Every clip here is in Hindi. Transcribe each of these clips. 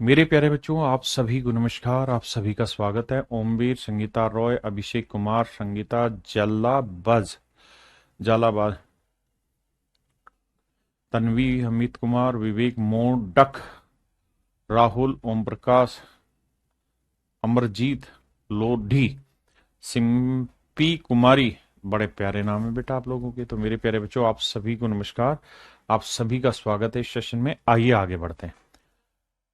मेरे प्यारे बच्चों, आप सभी को नमस्कार। आप सभी का स्वागत है। ओमवीर, संगीता रॉय, अभिषेक कुमार, संगीता जालाबाज, तन्वी, अमित कुमार, विवेक मोडक, राहुल, ओम प्रकाश, अमरजीत लोधी, सिंपी कुमारी। बड़े प्यारे नाम है बेटा आप लोगों के। तो मेरे प्यारे बच्चों, आप सभी को नमस्कार। आप सभी का स्वागत है इस सेशन में। आइए आगे बढ़ते हैं।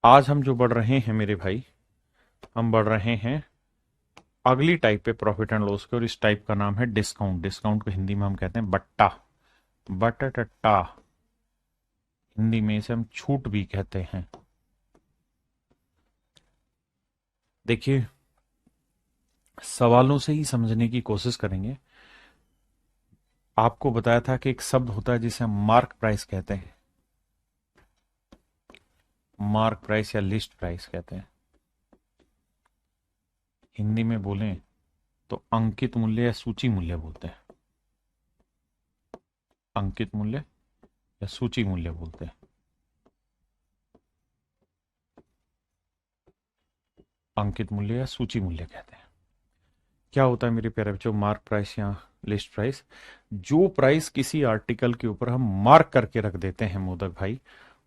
आज हम जो बढ़ रहे हैं मेरे भाई, हम बढ़ रहे हैं अगली टाइप पे प्रॉफिट एंड लॉस के, और इस टाइप का नाम है डिस्काउंट। डिस्काउंट को हिंदी में हम कहते हैं बट्टा, बटटा। हिंदी में इसे हम छूट भी कहते हैं। देखिए, सवालों से ही समझने की कोशिश करेंगे। आपको बताया था कि एक शब्द होता है जिसे हम मार्क प्राइस कहते हैं। मार्क प्राइस या लिस्ट प्राइस कहते हैं। हिंदी में बोलें तो अंकित मूल्य या सूची मूल्य बोलते हैं। अंकित मूल्य या सूची मूल्य बोलते हैं। अंकित मूल्य या सूची मूल्य कहते हैं। क्या होता है मेरे प्यारे बच्चों मार्क प्राइस या लिस्ट प्राइस? जो प्राइस किसी आर्टिकल के ऊपर हम मार्क करके रख देते हैं मोदक भाई,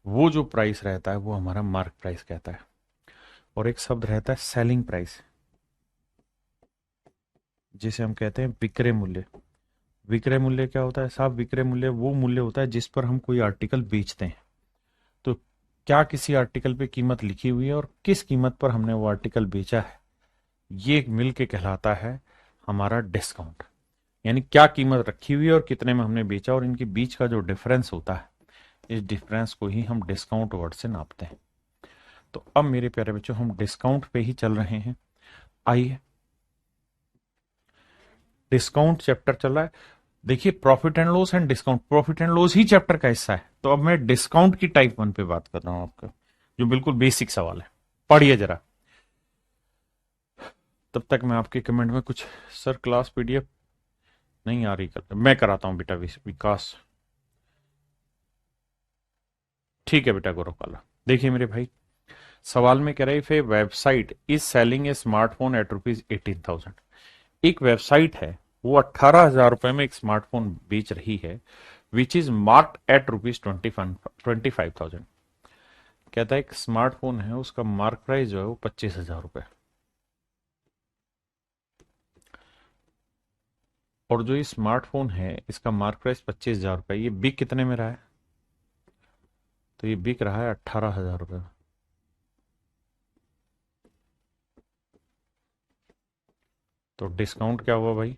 वो जो प्राइस रहता है वो हमारा मार्क प्राइस कहता है। और एक शब्द रहता है सेलिंग प्राइस, जिसे हम कहते हैं विक्रय मूल्य। विक्रय मूल्य क्या होता है साहब? विक्रय मूल्य वो मूल्य होता है जिस पर हम कोई आर्टिकल बेचते हैं। तो क्या किसी आर्टिकल पे कीमत लिखी हुई है और किस कीमत पर हमने वो आर्टिकल बेचा है, ये मिल के कहलाता है हमारा डिस्काउंट। यानी क्या कीमत रखी हुई है और कितने में हमने बेचा, और इनके बीच का जो डिफरेंस होता है, इस डिफरेंस को ही हम डिस्काउंट वर्ड से नापते हैं। तो अब मेरे प्यारे बच्चों, हम डिस्काउंट पे ही चल रहे हैं। आइए, डिस्काउंट चैप्टर चल रहा है। देखिए, profit and loss and discount, profit and loss he chapter का हिस्सा है। तो अब मैं डिस्काउंट की टाइप 1 पे बात कर रहा हूं आपका, जो बिल्कुल बेसिक सवाल है। पढ़िए जरा। तब तक मैं आपके कमेंट में कुछ, सर क्लास पीडीएफ नहीं आ रही, कर मैं कराता हूं बेटा विकास। ठीक है बेटा गौरव काला। देखिए मेरे भाई, सवाल में कह रहा है if a website is selling a smartphone at rupees 18,000। एक वेबसाइट है, वो 18,000 रुपए में एक स्मार्टफोन बेच रही है, which is marked at rupees 25,000। कहता है एक स्मार्टफोन है, उसका मार्क प्राइस जो है वो 25,000 रुपए, और जो ये स्मार्टफोन है इसका मार्क प्राइस 25,000 रुपए, ये बिक कितने में रहा है? तो ये बिक रहा है 18,000 रुपए। तो डिस्काउंट क्या हुआ भाई?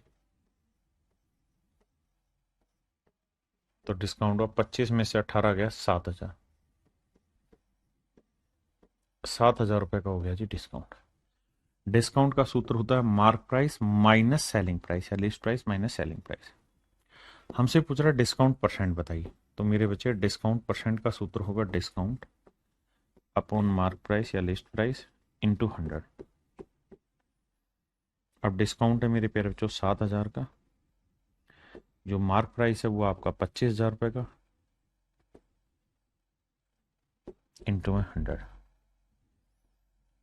तो डिस्काउंट हुआ 25 में से 18 गया 7,000। 7,000 रुपए का हो गया जी डिस्काउंट। डिस्काउंट का सूत्र होता है mark price minus selling price, या list price minus selling price. हमसे पूछ रहा है डिस्काउंट परसेंट बताइए। तो मेरे बच्चे, डिस्काउंट परसेंट का सूत्र होगा डिस्काउंट अपॉन मार्क प्राइस या लिस्ट प्राइस इंटू 100। अब डिस्काउंट है मेरे प्यारे बच्चों 7,000 का, जो मार्क प्राइस है वो आपका 25,000 रुपए का, इंटू में 100।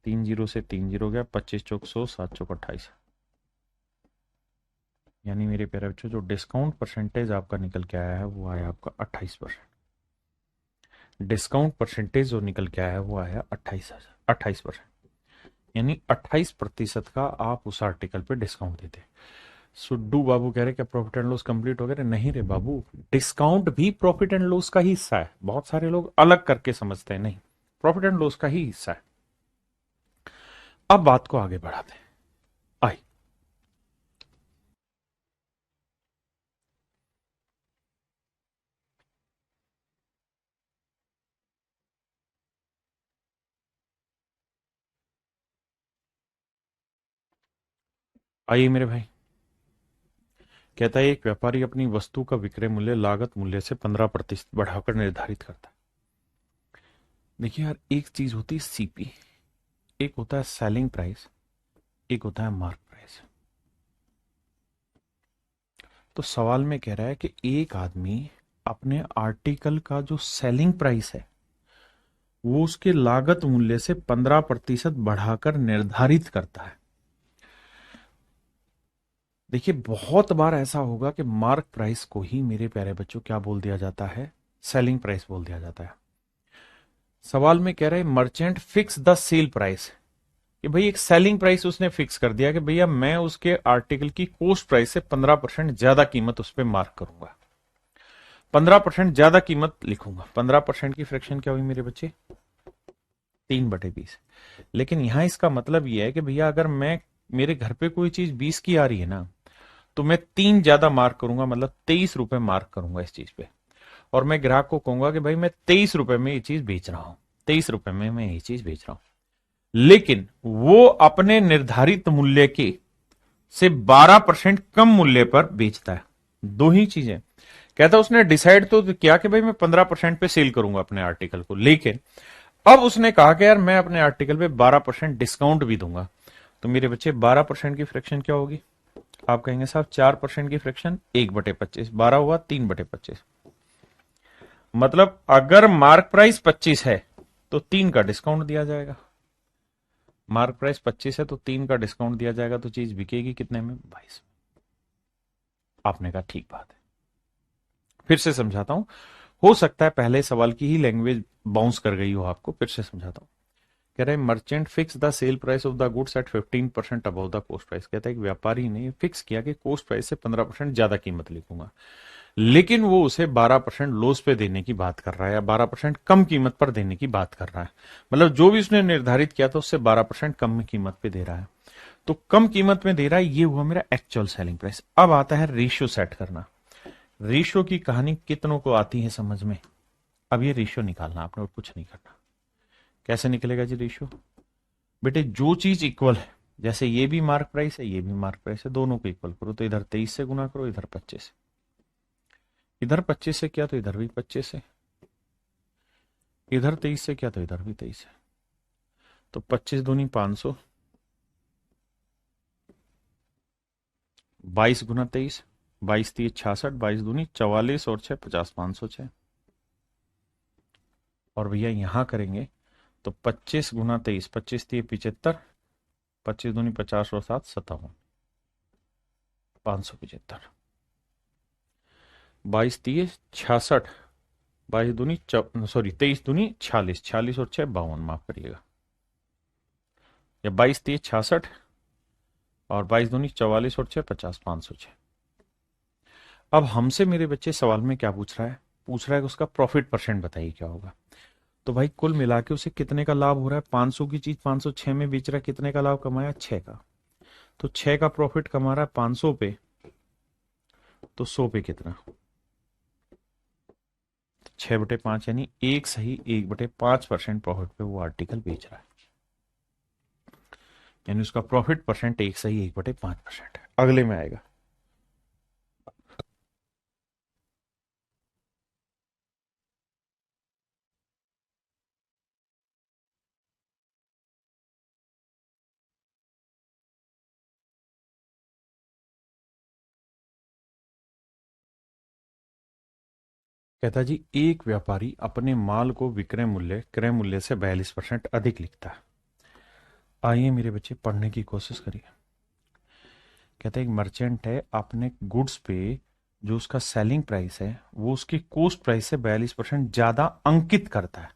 3 जीरो से 3 जीरो गया, 25 चौक 100, 7 चौक 28। यानी मेरे प्यारे बच्चों, जो डिस्काउंट परसेंटेज आपका निकल के आया है वो आया आपका 28%। डिस्काउंट परसेंटेज जो निकल के आया है वो आया 28%। यानी 28% का आप उस आर्टिकल पे डिस्काउंट देते हैं। सुड्डू बाबू कह रहे क्या प्रॉफिट एंड लॉस कंप्लीट हो गया? नहीं रे बाबू, डिस्काउंट भी प्रॉफिट एंड लॉस का ही हिस्सा है। बहुत सारे लोग अलग करके समझते हैं, नहीं, प्रॉफिट एंड लॉस का ही हिस्सा है। अब बात को आगे बढ़ाते हैं। आई, आइए मेरे भाई। कहता है एक व्यापारी अपनी वस्तु का विक्रय मूल्य लागत मूल्य से 15% बढ़ाकर निर्धारित करता है। देखिए यार, एक चीज होती है सीपी, एक होता है सेलिंग प्राइस, एक होता है मार्क प्राइस। तो सवाल में कह रहा है कि एक आदमी अपने आर्टिकल का जो सेलिंग प्राइस है वो उसके लागत मूल्य से 15% बढ़ाकर निर्धारित करता है। देखिए बहुत बार ऐसा होगा कि मार्क प्राइस को ही मेरे प्यारे बच्चों क्या बोल दिया जाता है, सेलिंग प्राइस बोल दिया जाता है। सवाल में कह रहे हैं merchant fix the sale price, कि भाई एक सेलिंग प्राइस उसने फिक्स कर दिया कि भैया मैं उसके आर्टिकल की कोस्ट प्राइस से 15% ज्यादा कीमत उस पर मार्क करूंगा, 15% ज्यादा कीमत लिखूंगा। 15% की फ्रैक्शन क्या हुई मेरे बच्चे, 3/20। लेकिन यहां इसका मतलब यह है कि भैया अगर मैं, मेरे घर पे कोई चीज 20 की आ रही है ना, तो मैं 3 ज्यादा मार्क करूंगा, मतलब 23 रुपए मार्क करूंगा इस चीज पे, और मैं ग्राहक को कहूंगा कि भाई मैं 23 रुपए में ये चीज बेच रहा हूं, 23 रुपए में मैं ये चीज बेच रहा हूं। लेकिन वो अपने निर्धारित मूल्य के से 12% कम मूल्य पर बेचता है। दो ही चीजें कहता है, उसने डिसाइड तो किया कि भाई मैं 15% पे सेल करूंगा अपने आर्टिकल को, लेकिन अब उसने कहा कि यार मैं अपने आर्टिकल पे 12% डिस्काउंट भी दूंगा। तो मेरे बच्चे 12% की फ्रैक्शन क्या होगी, आप कहेंगे साहब 4% की फ्रैक्शन 1/25, 12 हुआ 3/25। मतलब अगर मार्क प्राइस 25 है तो 3 का डिस्काउंट दिया जाएगा, मार्क प्राइस 25 है तो 3 का डिस्काउंट दिया जाएगा, तो चीज बिकेगी कितने में, 22। आपने कहा ठीक बात है। फिर से समझाता हूं, हो सकता है पहले सवाल की ही लैंग्वेज बाउंस कर गई हो आपको, फिर से समझाता हूं। कह रहे हैं merchant fix the sale price of the goods at 15% above the cost price. कहता है कि व्यापारी ने फिक्स किया कि कोस्ट प्राइस से 15% ज्यादा कीमत लिखूंगा, लेकिन वो उसे 12% लॉस पे देने की बात कर रहा है, या 12% कम कीमत पर देने की बात कर रहा है। मतलब जो भी उसने निर्धारित किया था उससे 12% कम कीमत पे दे रहा है, तो कम कीमत में दे रहा है। ये हुआ मेरा एक्चुअल सेलिंग प्राइस। अब आता है रेशियो सेट करना। रेशियो की कहानी कितनों को आती है समझ में। अब ये रेशियो निकालना आपने, और कुछ नहीं करना। कैसे निकलेगा जी रेशियो, बेटे जो चीज इक्वल है, जैसे ये भी मार्क प्राइस है ये भी मार्क प्राइस है, दोनों को इक्वल करो, तो इधर 23 से गुना करो, इधर 25 से, इधर 25 से किया तो इधर भी 25 से, इधर 23 से किया तो इधर भी 23 है, तो 25 दूनी 500, 22 गुना 23, 22×3 = 66, 22×2 = 44, और 6 50, 506। और भैया यहां करेंगे तो 25×23, 25×3 = 75, 25×2 = 50 और 7 57, 575, 22×3 = 66, 22×2 = 46, और 6 52, माफ करिएगा, या 22×3 = 66, और 22×2 = 44, और 6 50, 506। अब हमसे मेरे बच्चे सवाल में क्या पूछ रहा है, पूछ रहा है कि उसका प्रॉफिट परसेंट बताइए क्या होगा। तो भाई कुल मिला के उसे कितने का लाभ हो रहा है, 500 की चीज 506 में बेच रहा है, कितने का लाभ कमाया, 6 का। तो 6 का प्रॉफिट कमा रहा है 500 पे, तो 100 पे कितना, 6/5, यानी एक सही 1/5% प्रॉफिट पे वो आर्टिकल बेच रहा है, यानी उसका प्रॉफिट परसेंट एक सही 1/5% है। अगले में आएगा, कहता जी एक व्यापारी अपने माल को विक्रय मूल्य क्रय मूल्य से 42% अधिक लिखता है। आइए मेरे बच्चे पढ़ने की कोशिश करिए। कहते हैं एक मर्चेंट है, अपने गुड्स पे जो उसका सेलिंग प्राइस है वो उसकी कोस्ट प्राइस से 42% ज्यादा अंकित करता है,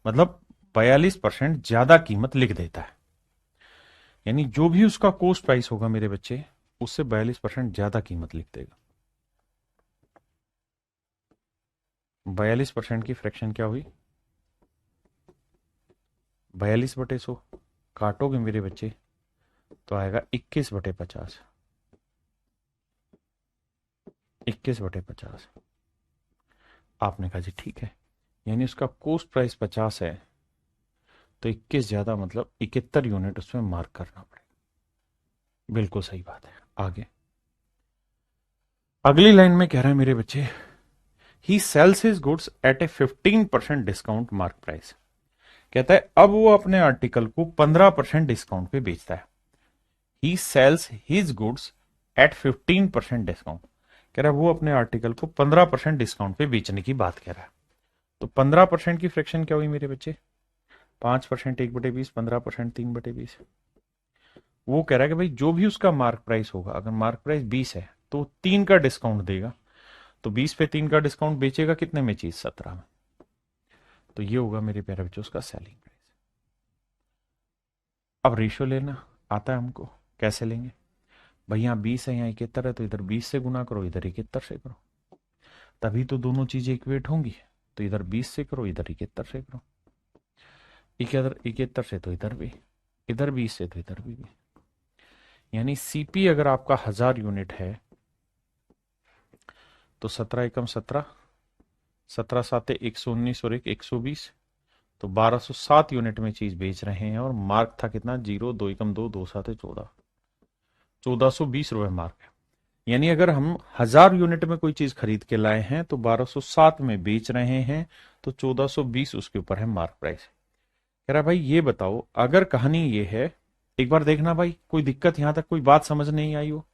मतलब 42% ज्यादा कीमत लिख देता है। यानी जो भी उसका कोस्ट प्राइस होगा मेरे बच्चे, उससे 42% ज्यादा कीमत लिख देगा। 42% की फ्रैक्शन क्या हुई, 42/100, काटोगे मेरे बच्चे तो आएगा 21/50, 21/50। आपने कहा जी ठीक है, यानी उसका कोस्ट प्राइस 50 है, तो 21 ज्यादा मतलब 71 यूनिट उसमें मार्क करना पड़ेगा। बिल्कुल सही बात है। आगे अगली लाइन में कह रहा है मेरे बच्चे, he sells his goods at a 15% discount mark price. कहता है अब वो अपने आर्टिकल को 15% डिस्काउंट पे बेचता है। He sells his goods at 15% discount, कह रहा है वो अपने आर्टिकल को 15% डिस्काउंट पे बेचने की बात कह रहा है। तो 15% की फ्रैक्शन क्या हुई मेरे बच्चे? 5% 1/20, 15% 3/20। वो कह रहा है कि भाई जो भी उसका मार्क प्राइस होगा, अगर मार्क प्राइस 20 है तो 3 का डिस्काउंट देगा। तो 20 पे 3 का डिस्काउंट बेचेगा कितने में चीज? 17 में। तो ये होगा मेरे प्यारे बच्चों उसका सेलिंग प्राइस। अब रेशियो लेना आता है हमको, कैसे लेंगे? भाई यहाँ 20 है, यहाँ 71 है, तो इधर 20 से गुना करो, इधर 71 से करो, तभी तो दोनों चीजें इक्वेट होंगी। तो इधर 20 से करो, इधर 71 से करो, इधर 71 से तो इधर भी, इधर 20 से तो इधर भी। यानी सीपी अगर आपका 1000 यूनिट है तो 17 एकम 17, 17 साते 119 और 120, तो 1207 यूनिट में चीज बेच रहे हैं। और मार्क था कितना? 0, 2 एकम 2, 2 साते 14, 1420 रुपए मार्क है। यानी अगर हम 1000 यूनिट में कोई चीज खरीद के लाए हैं तो 1207 में बेच रहे हैं, तो 1420 उसके ऊपर है मार्क प्राइस। कह रहा भाई ये बताओ, अगर कहानी ये है, एक बार देखना भाई कोई दिक्कत यहां तक कोई बात समझ नहीं आई हो?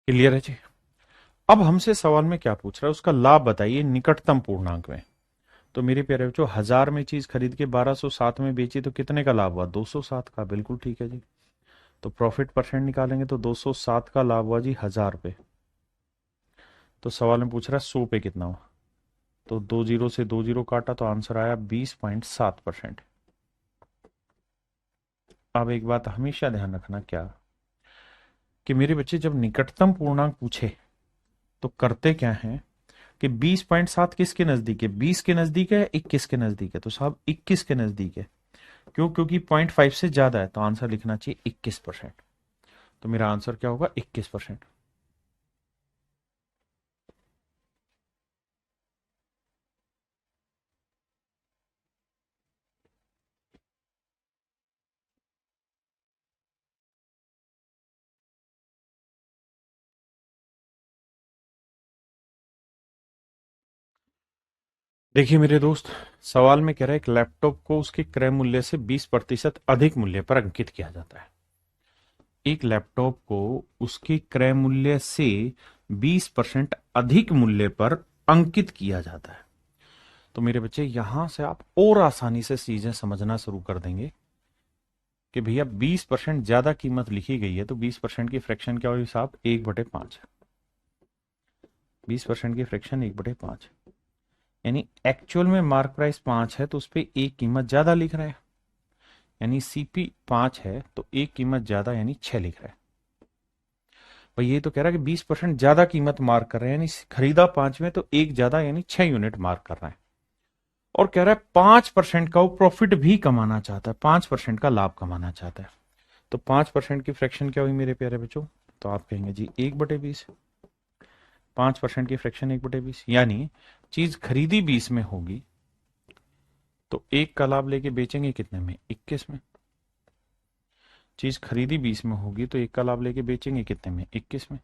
क्लियर है जी? अब हमसे सवाल में क्या पूछ रहा है? उसका लाभ बताइए निकटतम पूर्णांक में। तो मेरे प्यारे बच्चों, 1000 में चीज खरीद के 1207 में बेची तो कितने का लाभ हुआ? 207 का। बिल्कुल ठीक है जी। तो प्रॉफिट परसेंट निकालेंगे तो 207 का लाभ हुआ जी 1000 पे। तो सवाल में पूछ रहा है 100 पे कितना हुआ? तो 20 से 20 काटा तो आंसर आया 20.7%। अब एक बात हमेशा ध्यान रखना, क्या कि मेरे बच्चे जब निकटतम पूर्णांक पूछे तो करते क्या है कि 20.7 किसके नजदीक है? 20 के नजदीक है, 21 के नजदीक है? तो साहब 21 के नजदीक है। क्यों? क्योंकि 0.5 से ज्यादा है, तो आंसर लिखना चाहिए 21%। तो मेरा आंसर क्या होगा? 21%। देखिए मेरे दोस्त, सवाल में कह रहा है एक लैपटॉप को उसके क्रय मूल्य से 20% अधिक मूल्य पर अंकित किया जाता है। एक लैपटॉप को उसके क्रय मूल्य से 20% अधिक मूल्य पर अंकित किया जाता है। तो मेरे बच्चे यहां से आप और आसानी से चीजें समझना शुरू कर देंगे कि भैया 20% ज्यादा कीमत लिखी गई है तो 20% की फ्रैक्शन क्या हुई साहब? 1/5। 20% की फ्रैक्शन 1/5, यानी एक्चुअल में मार्क प्राइस 5 है तो उस पर एक कीमत ज्यादा लिख रहा है। यानी सीपी 5 है तो एक कीमत ज्यादा यानी 6 लिख रहा है। भाई ये तो कह रहा है कि 20% ज्यादा कीमत मार्क कर रहे हैं, यानी खरीदा 5 में तो एक ज्यादा यानी 6 यूनिट मार्क कर रहा है। और कह रहा है 5% का वो प्रॉफिट भी कमाना चाहता है, 5% का लाभ कमाना चाहता है। तो 5% की फ्रैक्शन क्या हुई मेरे प्यारे बच्चों? तो आप कहेंगे जी 1/20। 5% की फ्रैक्शन 1/20, यानी चीज खरीदी 20 में होगी तो एक का लाभ लेके बेचेंगे कितने में? 21 में। चीज खरीदी 20 में होगी तो एक का लाभ लेके बेचेंगे कितने में? 21 में।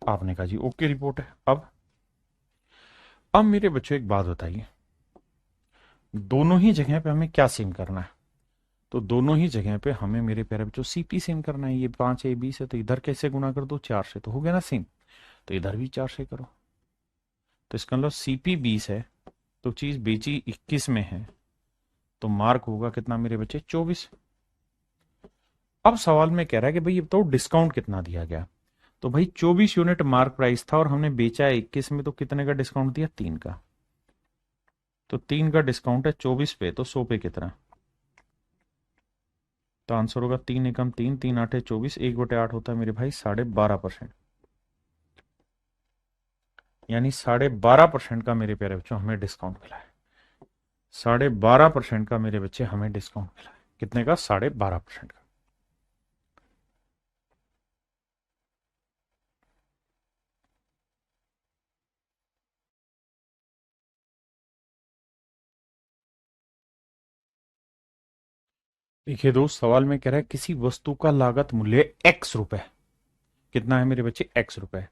आपने कहा जी ओके रिपोर्ट है। अब मेरे बच्चों एक बात बताइए, दोनों ही जगह पे हमें क्या सेम करना है? तो दोनों ही जगह पे हमें मेरे प्यारे बच्चों सीपी सेम करना है। ये 5 है, 20 है, तो इधर कैसे गुना कर दो? 4 से। तो हो गया ना सेम। तो इधर भी 4 से करो। तो इसका मतलब सीपी 20 है तो चीज बेची 21 में है, तो मार्क होगा कितना मेरे बच्चे? 24। अब सवाल में कह रहा है कि भाई ये तो डिस्काउंट कितना दिया गया? तो भाई 24 यूनिट मार्क प्राइस था और हमने बेचा है 21 में, तो कितने का डिस्काउंट दिया? 3 का। तो 3 का डिस्काउंट है 24 पे, तो 100 पे कितना? तो आंसर होगा 3 एकम 3, 3 आठे 24, 1/8 होता है मेरे भाई 12.5%। यानी 12.5% का मेरे प्यारे बच्चों हमें डिस्काउंट मिला है। 12.5% का मेरे बच्चे हमें डिस्काउंट मिला है। कितने का? 12.5% का। देखिए दोस्त, सवाल में कह रहा है किसी वस्तु का लागत मूल्य x रुपए, कितना है मेरे बच्चे? x रुपए,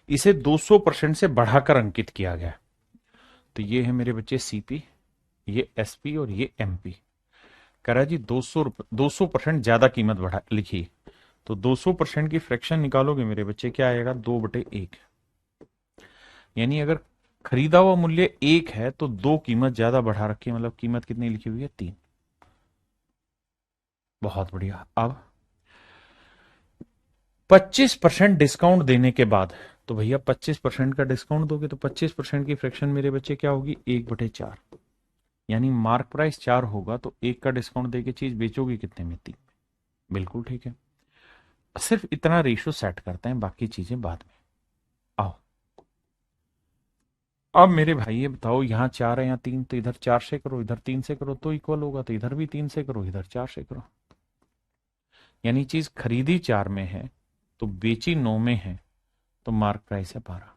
इसे 200% से बढ़ाकर अंकित किया गया। तो ये है मेरे बच्चे सीपी, ये एसपी और ये एमपी। कह रहा है जी 200% ज्यादा कीमत बढ़ा लिखी, तो 200% की फ्रैक्शन निकालोगे मेरे बच्चे, क्या आएगा, 2/1। यानी अगर खरीदा हुआ मूल्य 1 है तो 2 कीमत ज्यादा बढ़ा रखी है, मतलब कीमत कितनी लिखी हुई है, 3। बहुत बढ़िया। अब 25% डिस्काउंट देने के बाद, तो भैया 25% का डिस्काउंट दोगे तो 25% की फ्रैक्शन मेरे बच्चे क्या होगी, 1/4। यानी मार्क प्राइस 4 होगा तो 1 का डिस्काउंट देके चीज बेचोगी कितने में, 3। बिल्कुल ठीक है। सिर्फ इतना रेशियो सेट करते हैं, बाकी चीजें बाद में। आओ अब मेरे भाई ये बताओ, यहाँ 4 है यहाँ 3, तो इधर 4 से करो, इधर 3 से करो तो इक्वल होगा, तो इधर भी 3 से करो, इधर 4 से करो। यानी चीज खरीदी 4 में है तो बेची 9 में है, तो मार्क प्राइस है 12।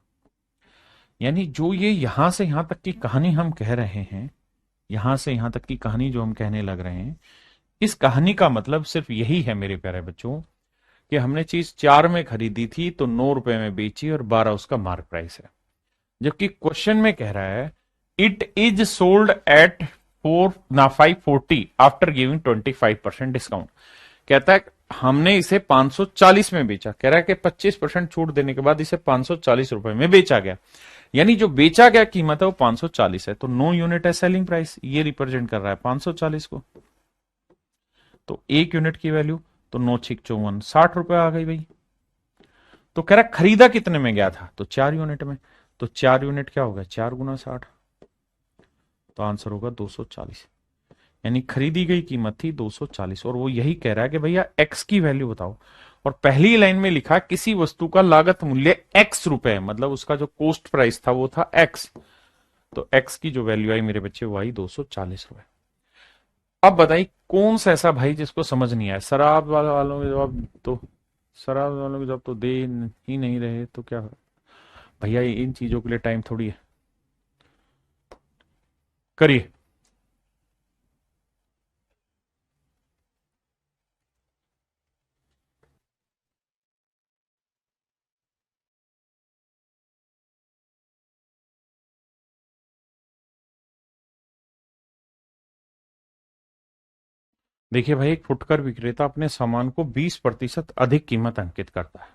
यानी जो ये यहां से यहां तक की कहानी हम कह रहे हैं, यहां से यहां तक की कहानी जो हम कहने लग रहे हैं, इस कहानी का मतलब सिर्फ यही है मेरे प्यारे बच्चों, कि हमने चीज 4 में खरीदी थी तो 9 रुपए में बेची और 12 उसका मार्क प्राइस है। जबकि क्वेश्चन में कह रहा है it is sold eight 540 after giving 25% discount. कहता है हमने इसे 540 में बेचा, कह रहा है कि 25% छूट देने के बाद इसे 540 रुपए में बेचा गया। यानी जो बेचा गया कीमत है वो 540 है, तो 9 यूनिट है सेलिंग प्राइस, ये रिप्रेजेंट कर रहा है 540 को। तो 1 यूनिट की वैल्यू, तो 9×6 = 54, 60 रुपए आ गई भाई। तो कह रहा खरीदा कितने में गया था, तो 4 यूनिट में। तो 4 यूनिट क्या होगा, 4 × 60, तो आंसर होगा 240। यानी खरीदी गई कीमत थी 240, और वो यही कह रहा है कि भैया एक्स की वैल्यू बताओ। और पहली लाइन में लिखा किसी वस्तु का लागत मूल्य एक्स रुपए, मतलब उसका जो कॉस्ट प्राइस था वो था एक्स। तो एक्स की जो वैल्यू आई मेरे बच्चे वो आई 240 रुपए। अब बताइए कौन सा ऐसा भाई जिसको समझ नहीं आया, शराब वालों के जवाब तो, शराब वालों के जवाब तो दे ही नहीं रहे, तो क्या भैया इन चीजों के लिए टाइम थोड़ी है, करिए। देखिए भाई, एक फुटकर विक्रेता अपने सामान को 20% अधिक कीमत अंकित करता है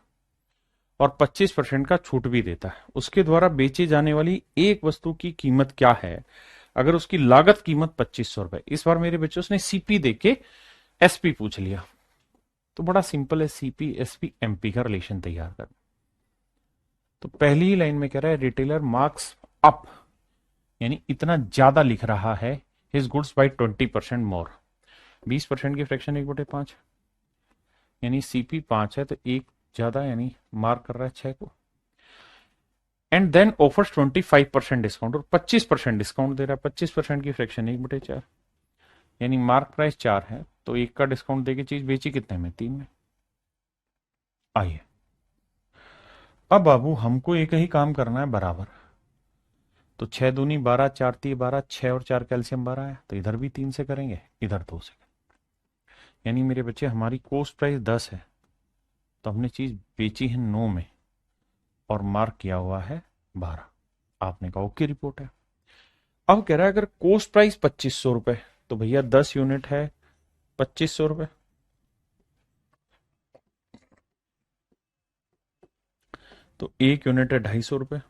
और 25% का छूट भी देता है। उसके द्वारा बेची जाने वाली एक वस्तु की कीमत क्या है अगर उसकी लागत कीमत 2500 रुपए। इस बार मेरे बच्चों ने सीपी देके एसपी पूछ लिया, तो बड़ा सिंपल है, सीपी एसपी एमपी का रिलेशन तैयार कर। तो पहली ही लाइन में कह रहा है रिटेलर मार्क्स अप, यानी इतना ज्यादा लिख रहा है हिज गुड्स बाई 20% मोर। 20% की फ्रैक्शन 1/5, यानी सीपी 5 है तो एक ज्यादा, यानी मार्क कर रहा है 6 को। एंड देन ऑफर्स 25% डिस्काउंट, और 25% डिस्काउंट दे रहा है। 25% की फ्रैक्शन 1/4, यानी मार्क प्राइस 4 है तो 1 का डिस्काउंट देके चीज बेची कितने में, 3 में। आइए अब बाबू हमको एक ही काम करना है बराबर। तो 6×2 = 12, 4×3 = 12, 6 और 4 कैल्शियम 12 है, तो इधर भी 3 से करेंगे, इधर 2 से। यानी मेरे बच्चे हमारी कॉस्ट प्राइस 10 है तो हमने चीज बेची है 9 में और मार्क किया हुआ है 12। आपने कहा ओके रिपोर्ट है। अब कह रहा है अगर कॉस्ट प्राइस 2500 रुपए, तो भैया 10 यूनिट है 2500 रुपए, तो 1 यूनिट है 250 रुपए,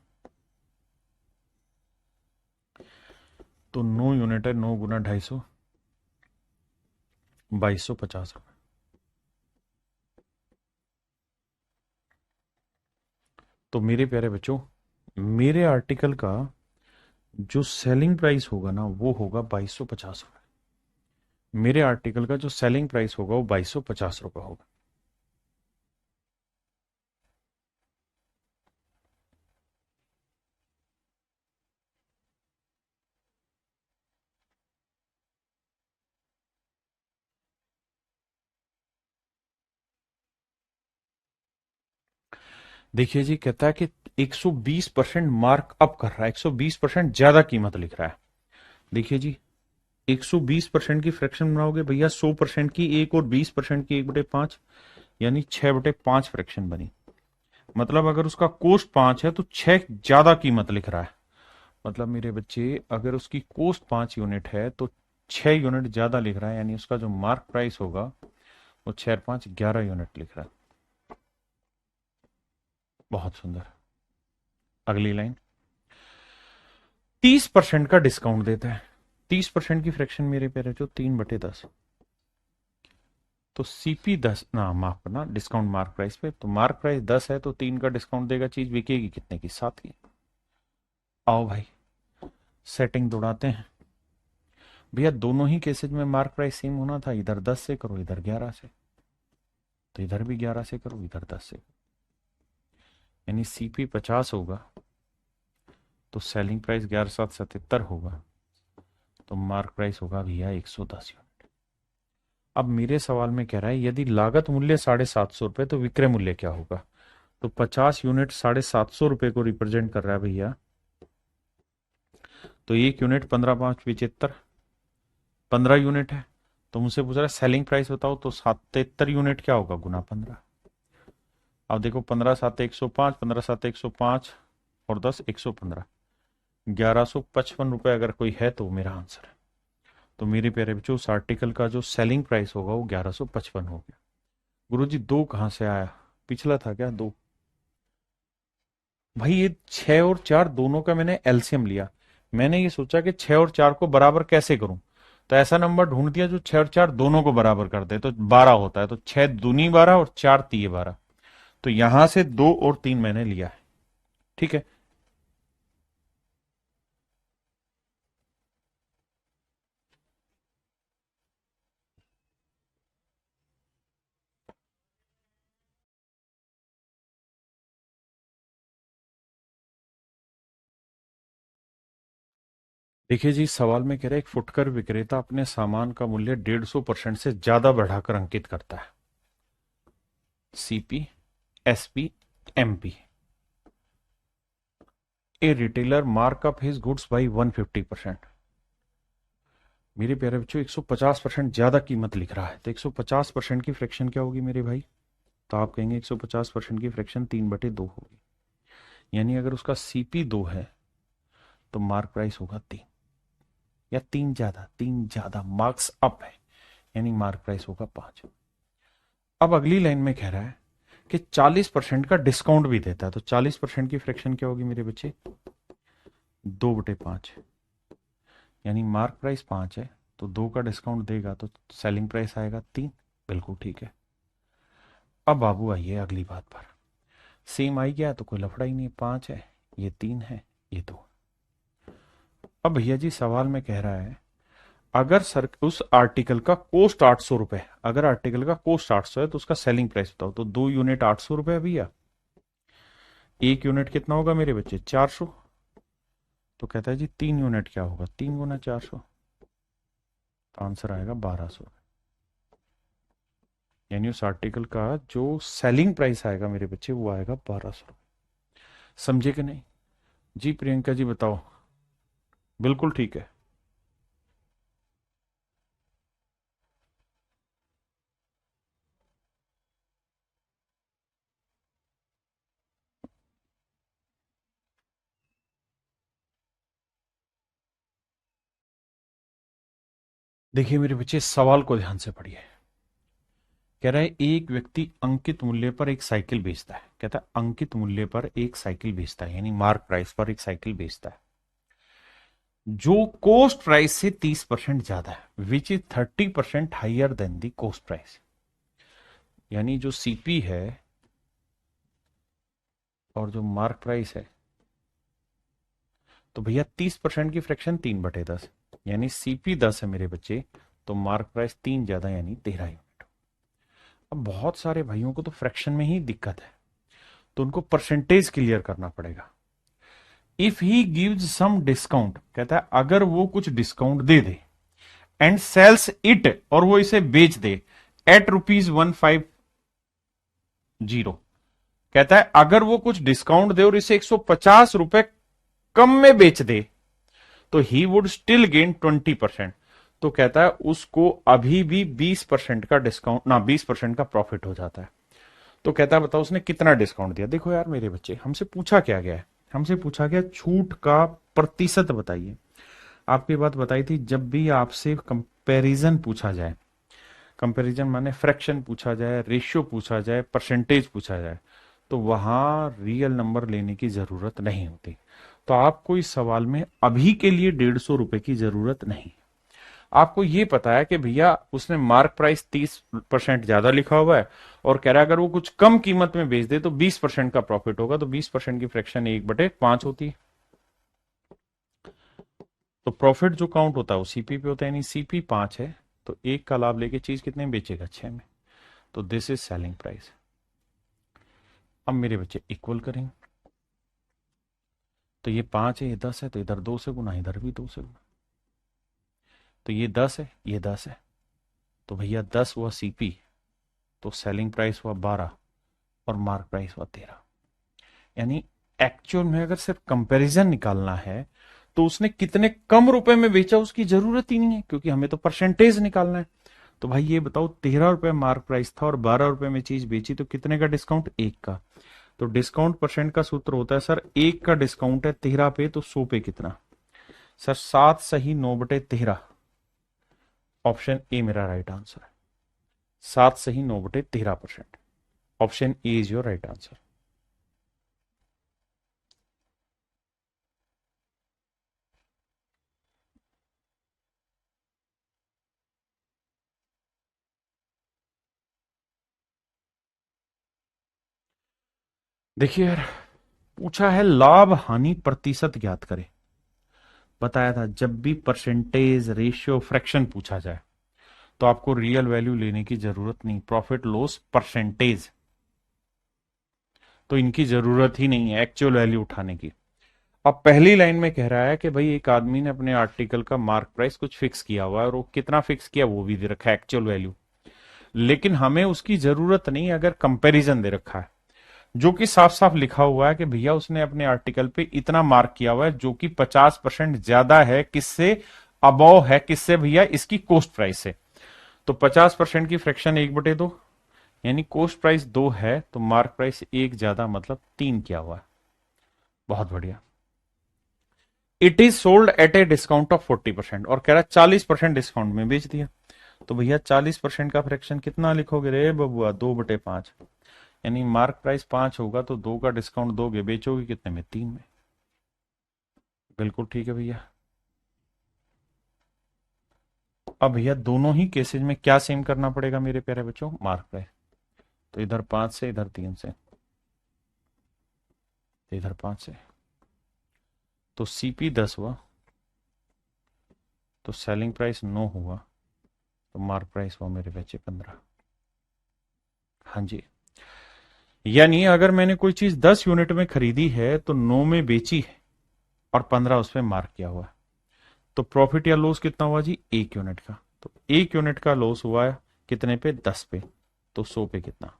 तो 9 यूनिट है 9 × 250, 2250 रुपए। तो मेरे प्यारे बच्चों, मेरे आर्टिकल का जो सेलिंग प्राइस होगा ना वो होगा 2250 रुपए। मेरे आर्टिकल का जो सेलिंग प्राइस होगा वो 2250 रुपए होगा। देखिए जी, कहता है कि 120% मार्क अप कर रहा है, 120% ज्यादा कीमत लिख रहा है। देखिए जी, 120% की फ्रैक्शन बनाओगे भैया, 100% की एक और 20% की 1/5, यानी 6/5 फ्रैक्शन बनी। मतलब अगर उसका कोस्ट 5 है तो 6 ज्यादा कीमत लिख रहा है। मतलब मेरे बच्चे अगर उसकी कोस्ट 5 यूनिट है तो 6 यूनिट ज्यादा लिख रहा है, यानी उसका जो मार्क प्राइस होगा वो 6 5 11 यूनिट लिख रहा है। बहुत सुंदर। अगली लाइन, 30% का डिस्काउंट देता है। 30% की फ्रैक्शन मेरे पे है जो 3/10, तो सीपी 10 ना, माफ करना, डिस्काउंट मार्क प्राइस पे, तो मार्क प्राइस 10 है तो 3 का डिस्काउंट देगा, चीज बिकेगी कितने की? 7 की। आओ भाई सेटिंग दौड़ाते हैं। भैया दोनों ही केसेज में मार्क प्राइस सेम होना था, इधर 10 से करो इधर 11 से, तो इधर भी 11 से करो इधर 10 से, यानी सीपी 50 होगा तो सेलिंग प्राइस 11,777 होगा, तो मार्क प्राइस होगा भैया 110 यूनिट। अब मेरे सवाल में कह रहा है यदि लागत मूल्य 750 रुपए तो विक्रय मूल्य क्या होगा? तो 50 यूनिट 750 रुपए को रिप्रेजेंट कर रहा है भैया, तो एक यूनिट 15 5 75, 15 यूनिट है, तो मुझसे पूछ रहा है सेलिंग प्राइस बताओ, तो 77 यूनिट क्या होगा गुना 15। अब देखो 15 7 105, 15 7 105 और 10 115, 1155 रुपए अगर कोई है तो मेरा आंसर है। तो मेरे प्यारे बच्चों उस आर्टिकल का जो सेलिंग प्राइस होगा वो 1155 हो गया। गुरुजी दो कहां से आया? पिछला था क्या दो? भाई ये 6 और 4 दोनों का मैंने एलसीएम लिया। मैंने ये सोचा कि 6 और 4 को बराबर कैसे करूं, तो ऐसा नंबर ढूंढ दिया जो 6 और 4 दोनों को बराबर कर दे, तो 12 होता है, तो 6 दूनी 12 और 4 तीय 12, तो यहां से 2 और 3 मैंने लिया है। ठीक है, देखिए जी सवाल में कह रहे हैं एक फुटकर विक्रेता अपने सामान का मूल्य 150% से ज्यादा बढ़ाकर अंकित करता है। CP, SP, MP. A retailer markup his goods by 150%। मेरे प्यारे बच्चों 150% ज्यादा कीमत लिख रहा है, तो 150% की फ्रैक्शन क्या होगी मेरे भाई? तो आप कहेंगे 150% की फ्रैक्शन 3/2 होगी, यानी अगर उसका सीपी 2 है तो मार्क प्राइस होगा 3, या 3 ज्यादा मार्क्स अप है, यानी मार्क प्राइस होगा 5। अब अगली लाइन में कह रहा है कि 40% का डिस्काउंट भी देता है, तो 40% की फ्रैक्शन क्या होगी मेरे बच्चे? 2/5, यानी मार्क प्राइस 5 है तो 2 का डिस्काउंट देगा तो सेलिंग प्राइस आएगा 3। बिल्कुल ठीक है। अब बाबू आइए अगली बात पर, सेम आई गया तो कोई लफड़ा ही नहीं, 5 है, ये 3 है, ये 2। अब भैया जी सवाल में कह रहा है अगर सर उस आर्टिकल का कोस्ट 800 रुपए, अगर आर्टिकल का कोस्ट 800 है तो उसका सेलिंग प्राइस बताओ, तो 2 यूनिट 800 रुपए है भैया, एक यूनिट कितना होगा मेरे बच्चे? 400। तो कहता है जी 3 यूनिट क्या होगा? 3 गुना 400, तो आंसर आएगा 1200। यानी उस आर्टिकल का जो सेलिंग प्राइस आएगा मेरे बच्चे वो आएगा 1200। समझे कि नहीं? जी प्रियंका जी बताओ। बिल्कुल ठीक है। देखिए मेरे बच्चे सवाल को ध्यान से पढ़िए। कह रहा है एक व्यक्ति अंकित मूल्य पर एक साइकिल बेचता है, कहता है अंकित मूल्य पर एक साइकिल बेचता है, यानी मार्क प्राइस पर एक साइकिल बेचता है जो कोस्ट प्राइस से 30% ज्यादा है, which is 30% higher than the cost price. यानी जो सीपी है और जो मार्क प्राइस है, तो भैया 30% की फ्रैक्शन 3/10, यानी सीपी 10 है मेरे बच्चे, तो मार्क प्राइस 3 ज्यादा यानी 13 यूनिट। अब बहुत सारे भाइयों को तो फ्रैक्शन में ही दिक्कत है, तो उनको परसेंटेज क्लियर करना पड़ेगा। If he gives some discount, कहता है अगर वो कुछ डिस्काउंट दे दे, एंड सेल्स इट, और वो इसे बेच दे, एट ₹150, कहता है अगर वो कुछ डिस्काउंट दे और इसे 150 रुपए कम में बेच दे तो ही वुड स्टिल गेन 20%। तो कहता है उसको अभी भी 20% का डिस्काउंट ना 20% का प्रॉफिट हो जाता है। तो कहता है बताओ उसने कितना डिस्काउंट दिया? देखो यार मेरे बच्चे हमसे पूछा क्या गया है, हमसे पूछा गया छूट का प्रतिशत बताइए। आपकी बात बताई थी जब भी आपसे कंपैरिजन पूछा जाए, कंपैरिजन माने फ्रैक्शन पूछा जाए, रेशियो पूछा जाए, परसेंटेज पूछा जाए, तो वहां रियल नंबर लेने की जरूरत नहीं होती। तो आपको इस सवाल में अभी के लिए 150 रुपए की जरूरत नहीं। आपको ये पता है कि भैया उसने मार्क प्राइस 30% ज्यादा लिखा हुआ है और कह रहा है अगर वो कुछ कम कीमत में बेच दे तो 20% का प्रॉफिट होगा, तो 20% की फ्रैक्शन 1/5 होती है। तो प्रॉफिट जो काउंट होता है वो सीपी पे होता है, यानी सीपी 5 है तो 1 का लाभ लेके चीज कितने में बेचेगा, 6 में। तो दिस इज सेलिंग प्राइस। अब मेरे बच्चे इक्वल करेंगे, तो ये 5 है, ये 10 है, तो इधर 2 से गुना, इधर भी 2 से गुना। तो ये 10 है, ये 10 है, तो भैया 10 हुआ सीपी, तो सेलिंग प्राइस हुआ 12 और मार्क प्राइस हुआ 13। यानी एक्चुअल में अगर सिर्फ कंपैरिजन निकालना है तो उसने कितने कम रुपए में बेचा उसकी जरूरत ही नहीं है, क्योंकि हमें तो परसेंटेज निकालना है। तो भाई ये बताओ, 13 रुपए मार्क प्राइस था और 12 रुपए में चीज बेची, तो कितने का डिस्काउंट, 1 का। तो डिस्काउंट परसेंट का सूत्र होता है सर, 1 का डिस्काउंट है 13 पे, तो 100 पे कितना सर, 7 सही 9/13। ऑप्शन ए मेरा राइट आंसर है, 7 सही 9/13%। Option A is your right answer. देखिए यार, पूछा है लाभ हानि प्रतिशत ज्ञात करें। बताया था जब भी परसेंटेज, रेशियो, फ्रैक्शन पूछा जाए तो आपको रियल वैल्यू लेने की जरूरत नहीं, प्रॉफिट लॉस परसेंटेज, तो इनकी जरूरत ही नहीं है एक्चुअल वैल्यू उठाने की। अब पहली लाइन में कह रहा है कि भाई एक आदमी ने अपने आर्टिकल का मार्क प्राइस कुछ फिक्स किया हुआ है और वो कितना फिक्स किया वो भी दे रखा है एक्चुअल वैल्यू, लेकिन हमें उसकी जरूरत नहीं अगर कंपैरिजन दे रखा है जो कि साफ साफ लिखा हुआ है कि भैया उसने अपने आर्टिकल पे इतना मार्क किया हुआ है जो कि 50% ज्यादा है, किससे, अबव है, किससे भैया, इसकी कोस्ट प्राइस से। तो 50% की फ्रैक्शन 1/2, यानी कोस्ट प्राइस 2 है तो मार्क प्राइस 1 ज्यादा, मतलब 3 किया हुआ है। बहुत बढ़िया। It is sold eight A discount of 40%, और कह रहा है 40% डिस्काउंट में बेच दिया। तो भैया 40% का फ्रैक्शन कितना लिखोगे रे बबुआ, 2/5। यानी मार्क प्राइस 5 होगा तो 2 का डिस्काउंट दोगे, बेचोगे कितने में, 3 में। बिल्कुल ठीक है भैया। अब भैया दोनों ही केसेज में क्या सेम करना पड़ेगा मेरे प्यारे बच्चों, मार्क प्राइस। तो इधर 5 से, इधर 3 से, तो इधर 5 से, तो सीपी 10 हुआ, तो सेलिंग प्राइस 9 हुआ, तो मार्क प्राइस हुआ मेरे बच्चे 15। हाँ जी। यानी अगर मैंने कोई चीज 10 यूनिट में खरीदी है तो 9 में बेची है और 15 उस पर मार्क किया हुआ है, तो प्रॉफिट या लॉस कितना हुआ जी, 1 यूनिट का। तो 1 यूनिट का लॉस हुआ है कितने पे, 10 पे, तो 100 पे कितना।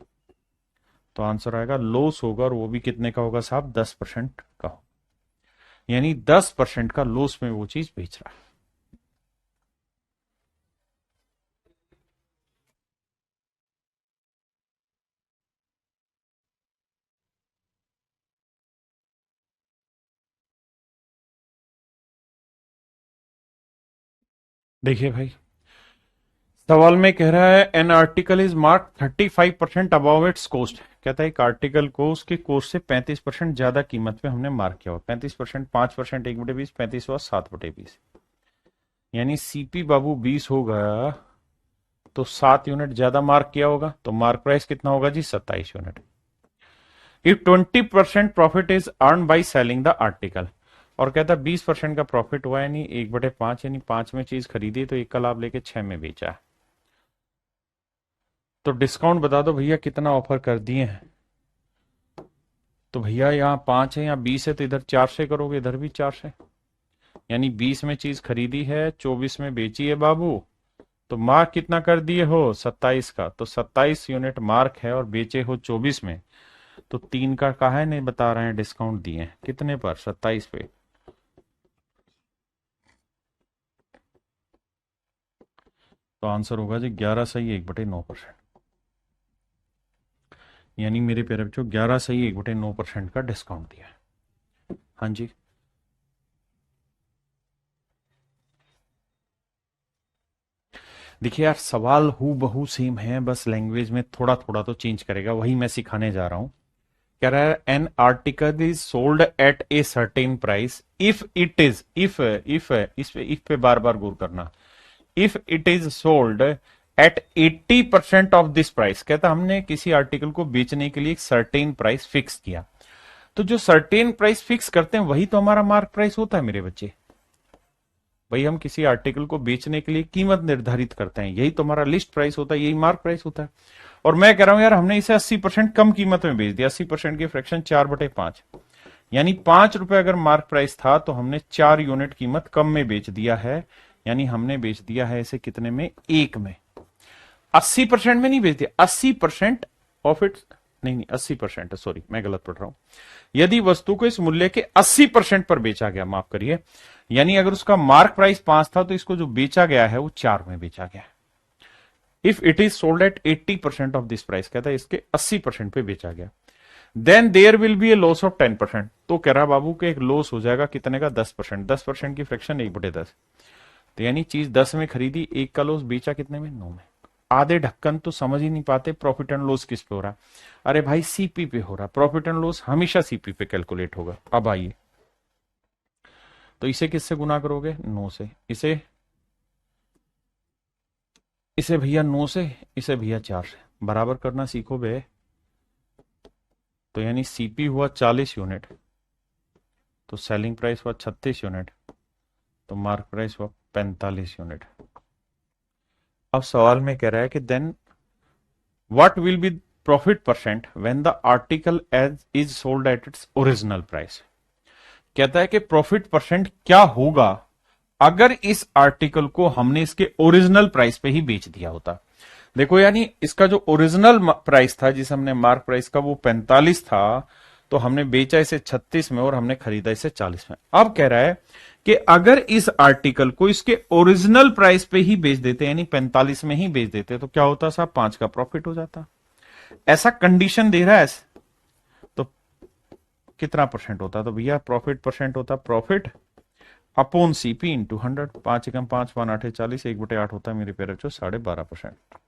तो आंसर आएगा लॉस होगा, और वो भी कितने का होगा साहब, 10% का हो, यानी 10% का लॉस में वो चीज बेच रहा है। देखिए भाई, सवाल में कह रहा है an article is mark 35% above its cost. कहता है एक आर्टिकल को उसके कोस्ट से 35% ज्यादा कीमत पे हमने मार्क किया हुआ। 35%, 5%, 1/20, 35 हुआ 7/20, यानी सीपी बाबू 20 होगा तो 7 यूनिट ज्यादा मार्क किया होगा, तो मार्क प्राइस कितना होगा जी, 27 unit. If 20% profit is earn by selling the article, और कहता है 20% का प्रॉफिट हुआ, यानी 1/5, यानी 5 में चीज खरीदी तो 1 का लाभ लेके 6 में बेचा है। तो डिस्काउंट बता दो भैया कितना ऑफर कर दिए हैं। तो भैया यहाँ 5 है, यहाँ 20 है, तो इधर 4 से करोगे, इधर भी 4 से, यानी 20 में चीज खरीदी है, 24 में बेची है बाबू, तो मार्क कितना कर दिए हो, 27 का। तो 27 यूनिट मार्क है और बेचे हो 24 में, तो 3 का काहे नहीं बता रहे हैं, डिस्काउंट दिए हैं कितने पर, 27 पे। तो आंसर होगा जी 11 सही 1/9%, यानी मेरे प्यारे बच्चों 11 सही 1/9% का डिस्काउंट दिया है। हाँ जी। देखिए यार, सवाल हू बहू सेम है, बस लैंग्वेज में थोड़ा थोड़ा तो चेंज करेगा, वही मैं सिखाने जा रहा हूं। कह रहा है an article is sold eight a certain price if it is, if पे बार बार गौर करना, if it is sold at 80% of this price. कहता हमने किसी आर्टिकल को बेचने के लिए एक सर्टेन प्राइस फिक्स किया, तो जो सर्टेन प्राइस फिक्स करते हैं वही तो हमारा मार्क प्राइस होता है मेरे बच्चे। भाई हम किसी आर्टिकल को बेचने के लिए कीमत निर्धारित करते हैं, यही तो हमारा लिस्ट प्राइस होता है, यही मार्क प्राइस होता है। और मैं कह रहा हूं यार हमने इसे 80% कम कीमत में बेच दिया, 80% की फ्रैक्शन 4/5, यानी 5 रुपए अगर मार्क प्राइस था तो हमने 4 यूनिट कीमत कम में बेच दिया है, यानी हमने बेच दिया है इसे कितने में, 1 में। 80% में नहीं बेच दिया, 80% ऑफ इट, नहीं 80%, सॉरी मैं गलत पढ़ रहा हूं। यदि वस्तु को इस मूल्य के 80% पर बेचा गया, माफ करिए, यानी अगर उसका मार्क प्राइस 5 था तो इसको जो बेचा गया है वो 4 में बेचा गया। If it is sold at 80% of this price, कहता है इसके 80% पे बेचा गया, then there will be a loss of 10%। तो कह रहा बाबू के एक लॉस हो जाएगा कितने का, 10%। 10% की फ्रैक्शन 1/10, तो यानी चीज 10 में खरीदी, 1 का लॉस, बेचा कितने में, 9 में। आधे ढक्कन तो समझ ही नहीं पाते प्रॉफिट एंड लॉस किस पे हो रहा है। अरे भाई सीपी पे हो रहा, प्रॉफिट एंड लॉस हमेशा सीपी पे कैलकुलेट होगा। अब आइए, तो इसे किससे गुना करोगे, 9 से, इसे इसे भैया 9 से, इसे भैया 4 से, बराबर करना सीखो बे। तो यानी सीपी हुआ 40 यूनिट, तो सेलिंग प्राइस हुआ 36 यूनिट, तो मार्क प्राइस हुआ 45 यूनिट। अब सवाल में कह रहा है कि then what will be profit percent when the article as is sold at its original price. कहता है कि प्रॉफिट परसेंट क्या होगा अगर इस आर्टिकल को हमने इसके ओरिजिनल प्राइस पे ही बेच दिया होता। देखो यानी इसका जो ओरिजिनल प्राइस था, जिसे हमने मार्क प्राइस का, वो 45 था, तो हमने बेचा इसे 36 में और हमने खरीदा इसे 40 में। अब कह रहा है कि अगर इस आर्टिकल को इसके ओरिजिनल प्राइस पे ही बेच देते, यानी 45 में ही बेच देते, तो क्या होता साहब, 5 का प्रॉफिट हो जाता। ऐसा कंडीशन दे रहा है, तो कितना परसेंट होता, तो भैया प्रॉफिट परसेंट होता, प्रॉफिट अपॉन सीपी इंटू 100। 5 एकम 5, 1 8 40, 1/8 होता है मेरे प्यारे बच्चों, 12.5%।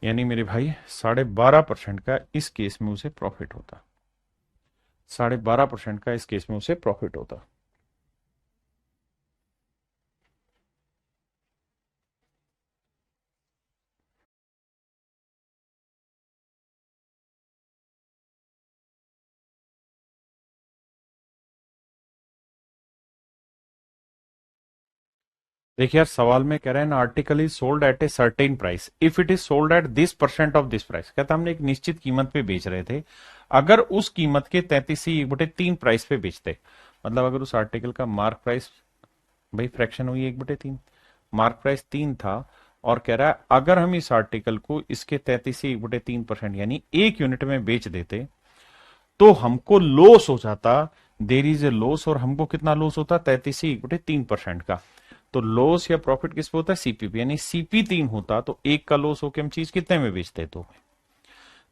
यानी मेरे भाई 12.5% का इस केस में उसे प्रॉफिट होता, 12.5% का इस केस में उसे प्रॉफिट होता। देखिए यार, सवाल में कह रहे हैं article is sold eight a certain price if it is sold at this percent of this price. कहता हमने एक निश्चित कीमत पे बेच रहे थे, अगर उस कीमत के 33/3 प्राइस पे बेचते, मतलब अगर उस आर्टिकल का मार्क प्राइस, भाई फ्रैक्शन हुई 1/3, मार्क प्राइस 3 था, और कह रहा है अगर हम इस आर्टिकल को इसके 33/3% यानी 1 यूनिट में बेच देते तो हमको लॉस हो जाता, देर इज ए लॉस, और हमको कितना लॉस होता, 33/3% का। तो लॉस या प्रॉफिट किस पे होता है, सीपी, यानी सीपी 3 होता तो 1 का लॉस होकर हम चीज कितने में बेचते, तो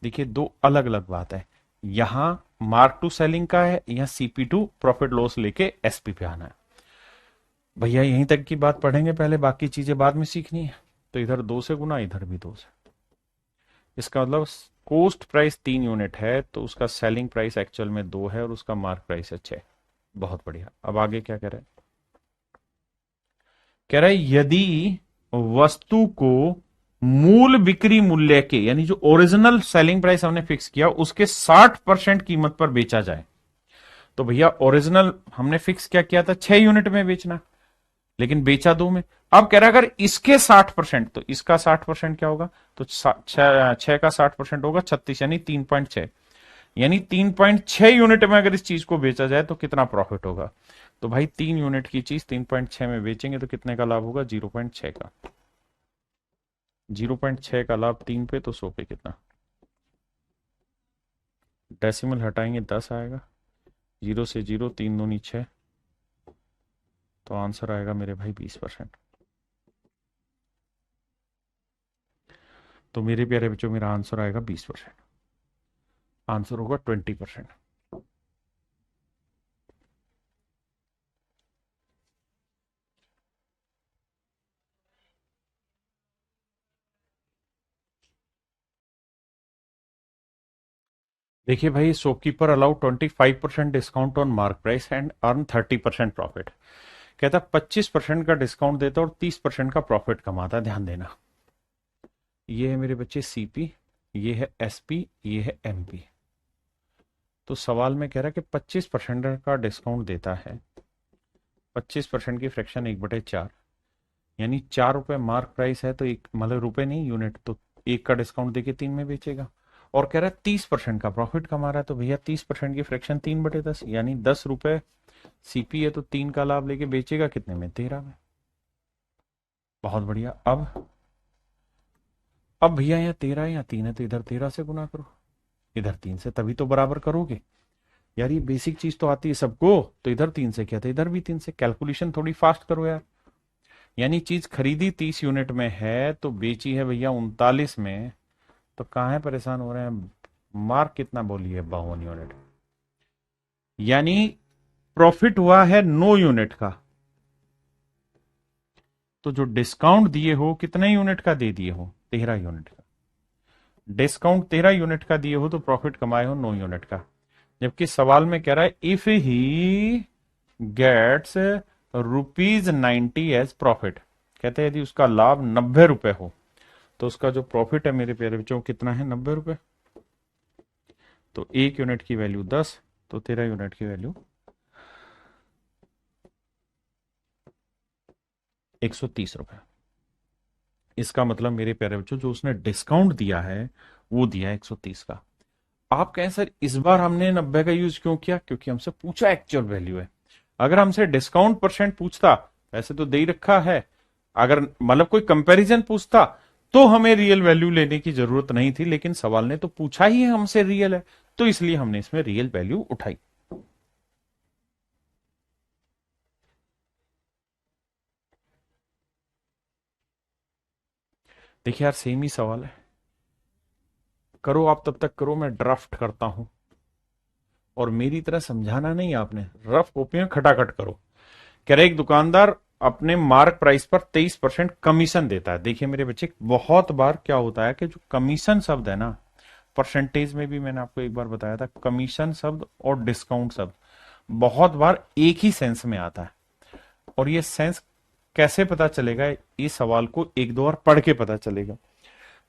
देखिए दो अलग अलग बात है, यहां मार्क टू सेलिंग का है, यहां सीपी टू प्रॉफिट लॉस लेके एसपी पे आना है। भैया यहीं तक की बात पढ़ेंगे पहले, बाकी चीजें बाद में सीखनी है। तो इधर 2 से गुना, इधर भी 2 से, इसका मतलब कोस्ट प्राइस 3 यूनिट है तो उसका सेलिंग प्राइस एक्चुअल में 2 है और उसका मार्क प्राइस है 6। बहुत बढ़िया। अब आगे क्या कह रहा है, कह रहा है यदि वस्तु को मूल बिक्री मूल्य के, यानी जो ओरिजिनल सेलिंग प्राइस हमने फिक्स किया उसके 60% कीमत पर बेचा जाए, तो भैया ओरिजिनल हमने फिक्स क्या किया था, 6 यूनिट में बेचना, लेकिन बेचा 2 में। अब कह रहा है अगर इसके 60%, तो इसका 60% क्या होगा, तो 6 का 60% होगा 36, यानी 3.6, यानी 3.6 यूनिट में अगर इस चीज को बेचा जाए तो कितना प्रॉफिट होगा। तो भाई 3 यूनिट की चीज 3.6 में बेचेंगे तो कितने का लाभ होगा, 0.6 का। 0.6 का लाभ 3 पे, तो 100 पे कितना, डेसिमल हटाएंगे 10 आएगा, 0 से 0, 3 दूनी 6, तो आंसर आएगा मेरे भाई 20%। तो मेरे प्यारे बच्चों मेरा आंसर आएगा 20%, आंसर होगा 20%। देखिए भाई, shopkeeper allow 25% discount on mark price and earn 30% profit. कहता 25% का डिस्काउंट देता है और 30% का प्रॉफिट कमाता है। ध्यान देना, ये है मेरे बच्चे सीपी, ये है एसपी, ये है एमपी। तो सवाल में कह रहा है कि 25% का डिस्काउंट देता है, 25% की फ्रैक्शन 1/4, यानी 4 रुपए मार्क प्राइस है तो एक मतलब रुपए नहीं यूनिट, तो एक का डिस्काउंट देके 3 में बेचेगा। और कह रहा है 30% का प्रॉफिट कमा रहा है, तो भैया 30% की फ्रैक्शन 3/10, यानी 10 रुपए सीपी है तो 3 का लाभ लेके बेचेगा कितने में, 13 में। बहुत बढ़िया। अब भैया यहाँ 13 या 3 है तो इधर 13 से गुना करो, इधर 3 से, तभी तो बराबर करोगे। यार ये बेसिक चीज तो आती है सबको, तो इधर 3 से किया था, इधर भी 3 से। कैलकुलेशन थोड़ी फास्ट करो यार। यानी चीज खरीदी 30 यूनिट में है तो बेची है भैया 39 में, तो कहाँ है परेशान हो रहे हैं। मार्क कितना बोलिए, 52 यूनिट। यानी प्रॉफिट हुआ है 9 यूनिट का, तो जो डिस्काउंट दिए हो कितने यूनिट का दे दिए हो, 13 यूनिट का। डिस्काउंट 13 यूनिट का दिए हो तो प्रॉफिट कमाए हो 9 यूनिट का। जबकि सवाल में कह रहा है if he gets ₹90 as profit, कहते हैं यदि उसका लाभ 90 रुपए हो तो उसका जो प्रॉफिट है मेरे प्यारे बच्चों कितना है, 90 रुपए। तो 1 यूनिट की वैल्यू 10, तो 13 यूनिट की वैल्यू 130 रुपए। इसका मतलब मेरे प्यारे बच्चों जो उसने डिस्काउंट दिया है वो दिया है 130 का। आप कहें सर इस बार हमने 90 का यूज क्यों किया, क्योंकि हमसे पूछा एक्चुअल वैल्यू है। अगर हमसे डिस्काउंट परसेंट पूछता, वैसे तो दे ही रखा है, अगर मतलब कोई कंपैरिजन पूछता तो हमें रियल वैल्यू लेने की जरूरत नहीं थी, लेकिन सवाल ने तो पूछा ही है हमसे रियल है, तो इसलिए हमने इसमें रियल वैल्यू उठाई। देखिए यार सेम ही सवाल है, करो आप तब तक करो, मैं ड्राफ्ट करता हूं। और मेरी तरह समझाना नहीं आपने, रफ कॉपी में खटाखट करो। कह रहे एक दुकानदार अपने मार्क प्राइस पर 23% कमीशन देता है। देखिए मेरे बच्चे, बहुत बार क्या होता है कि जो कमीशन शब्द है ना, परसेंटेज में भी मैंने आपको एक बार बताया था, कमीशन शब्द और डिस्काउंट शब्द बहुत बार एक ही सेंस में आता है। और ये सेंस कैसे पता चलेगा, इस सवाल को एक दो बार पढ़ के पता चलेगा।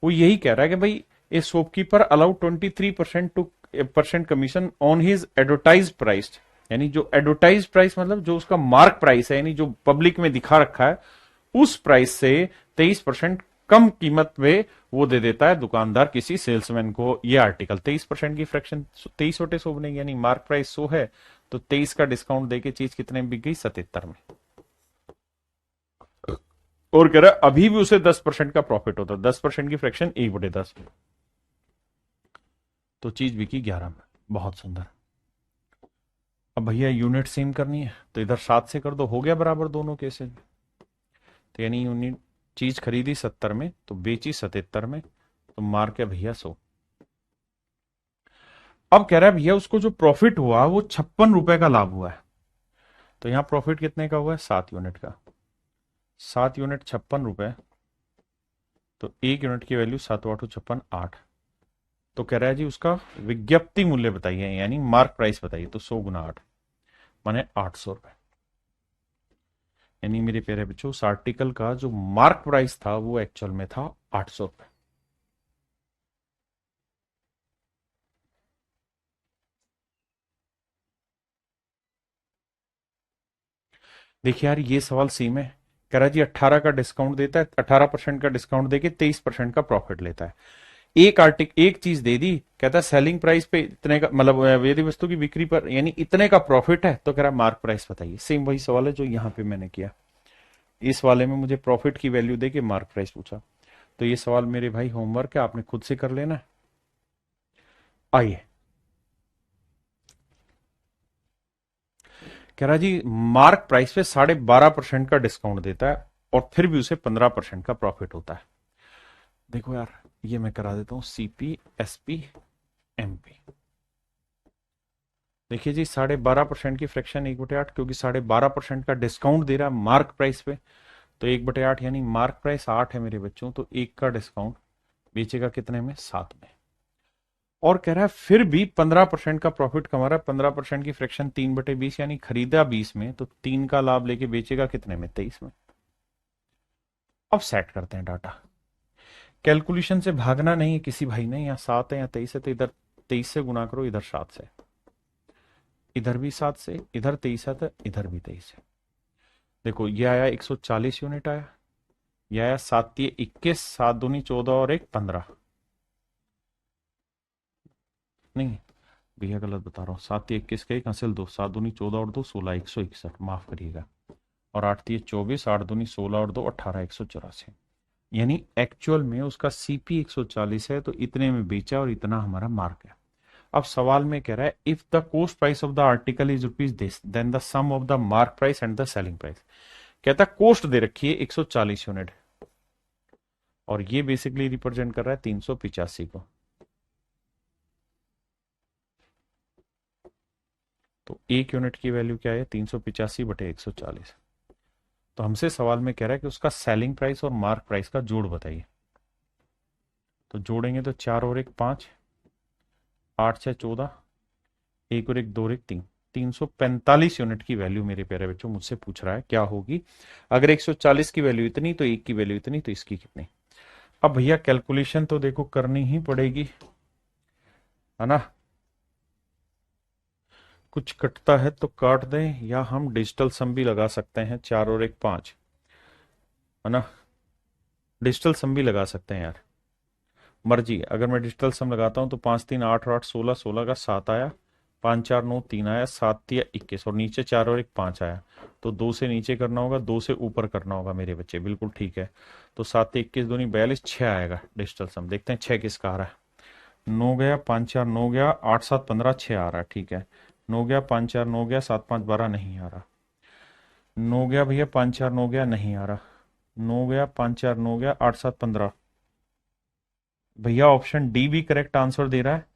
वो यही कह रहा है कि भाई ए shopkeeper allow 23% commission on his advertise price, यानी जो एडवर्टाइज प्राइस मतलब जो उसका मार्क प्राइस है, यानी जो पब्लिक में दिखा रखा है, उस प्राइस से 23% कम कीमत में वो दे देता है दुकानदार किसी सेल्समैन को ये आर्टिकल। 23% की फ्रैक्शन 23 बनेगी, यानी मार्क प्राइस 100 है तो 23 का डिस्काउंट देके चीज कितने में बिक गई, 77 में। और कह रहा है अभी भी उसे 10% का प्रॉफिट होता है, 10% की फ्रैक्शन 1/10, तो चीज बिकी 11 में। बहुत सुंदर। अब भैया यूनिट सेम करनी है तो इधर 7 से कर दो, हो गया बराबर दोनों केसेस। तो यानी यूनिट, चीज खरीदी 70 में तो बेची 77 में, तो मार्क है भैया 100। अब कह रहा है भैया उसको जो प्रॉफिट हुआ वो 56 रुपए का लाभ हुआ है। तो यहां प्रॉफिट कितने का हुआ है, 7 यूनिट का। 7 यूनिट 56 रुपए, तो 1 यूनिट की वैल्यू 7 8 56 8। तो कह रहा है जी उसका विज्ञप्ति मूल्य बताइए, यानी मार्क प्राइस बताइए, तो 100 × 8 माने 800 रुपए। यानी मेरे प्यारे बच्चों उस आर्टिकल का जो मार्क प्राइस था वो एक्चुअल में था 800 रुपए। देखिए यार ये सवाल सेम है। कह रहा है जी 18 का डिस्काउंट देता है, 18% का डिस्काउंट देके 23% का प्रॉफिट लेता है। एक चीज दे दी, कहता है सेलिंग प्राइस पे इतने का, मतलब यदि वस्तु की बिक्री पर यानी इतने का प्रॉफिट है, तो कह रहा है मार्क प्राइस बताइए। सेम वही सवाल है जो यहां पे मैंने किया। इस वाले में मुझे प्रॉफिट की वैल्यू दे के मार्क प्राइस पूछा। तो ये सवाल मेरे भाई होमवर्क है, आपने खुद से कर लेना है। आइए, कह रहा जी मार्क प्राइस पे 12.5% का डिस्काउंट देता है और फिर भी उसे 15% का प्रॉफिट होता है। देखो यार ये मैं करा देता हूं, सीपी एसपी एमपी। देखिए जी 12.5% की फ्रैक्शन 1/8, क्योंकि 12.5% का डिस्काउंट दे रहा है मार्क प्राइस पे, तो 1/8 यानी मार्क प्राइस 8 है मेरे बच्चों, तो 1 का डिस्काउंट बेचेगा कितने में, 7 में। और कह रहा है फिर भी 15% का प्रॉफिट कमा रहा है। 15% की फ्रैक्शन 3/20, यानी खरीदा 20 में तो 3 का लाभ लेके बेचेगा कितने में? 23 में। अब सेट करते हैं डाटा। कैलकुलेशन से भागना नहीं है किसी भाई ने। यहाँ 7 है या 23 है तो इधर 23 से गुना करो, इधर 7 से, इधर भी 7 से, इधर 23 है तो इधर भी 23 है। देखो ये आया 140 यूनिट आया, ये आया 7×3 = 21, 7×2 = 14 और 1 15। नहीं भैया गलत बता रहा हूँ, 7×3 = 21 का 1 हासिल 2, 7×2 = 14 और 2 16, 161, माफ करिएगा। और 8×3 = 24, 8×2 = 16 और 2 18, 184। यानी एक्चुअल में उसका सीपी 140 है तो इतने में बेचा और इतना हमारा मार्क है। अब सवाल में कह रहा है if the cost price of the article is rupees this then the sum of the mark price and the selling price. कहता है कॉस्ट दे रखी है 140 यूनिट और ये बेसिकली रिप्रेजेंट कर रहा है 385 को। तो एक यूनिट की वैल्यू क्या है? 385/140। तो हमसे सवाल में कह रहा है कि उसका सेलिंग प्राइस और मार्क प्राइस का जोड़ बताइए। तो जोड़ेंगे तो 4 और 1 5, 8 6 14, 1 और 1 2 और 1 3, 345 यूनिट की वैल्यू मेरे प्यारे बच्चों मुझसे पूछ रहा है क्या होगी। अगर 140 की वैल्यू इतनी तो एक की वैल्यू इतनी तो इसकी कितनी। अब भैया कैलकुलेशन तो देखो करनी ही पड़ेगी, है ना। कुछ कटता है तो काट दें या हम डिजिटल सम भी लगा सकते हैं। 4 और 1 5, है ना। डिजिटल सम भी लगा सकते हैं यार, मर्जी। अगर मैं डिजिटल सम लगाता हूं तो 5 3 8 और 8 16, 16 का 7 आया, 5 4 9 3 आया, 7 3 21 और नीचे 4 और 1 5 आया। तो 2 से नीचे करना होगा, 2 से ऊपर करना होगा मेरे बच्चे, बिल्कुल ठीक है। तो 7 21 दूनी 42, 6 आएगा डिजिटल सम। देखते हैं 6 किसका आ रहा है। 9 गया, 5 4 9 गया, 8 7 15, 6 आ रहा है, ठीक है। 9 गया, 5 4 9 गया, 7 5 12 नहीं आ रहा। 9 गया भैया, 5 4 9 गया, नहीं आ रहा। 9 गया, 5 4 9 गया, 8 7 15। भैया ऑप्शन डी भी करेक्ट आंसर दे रहा है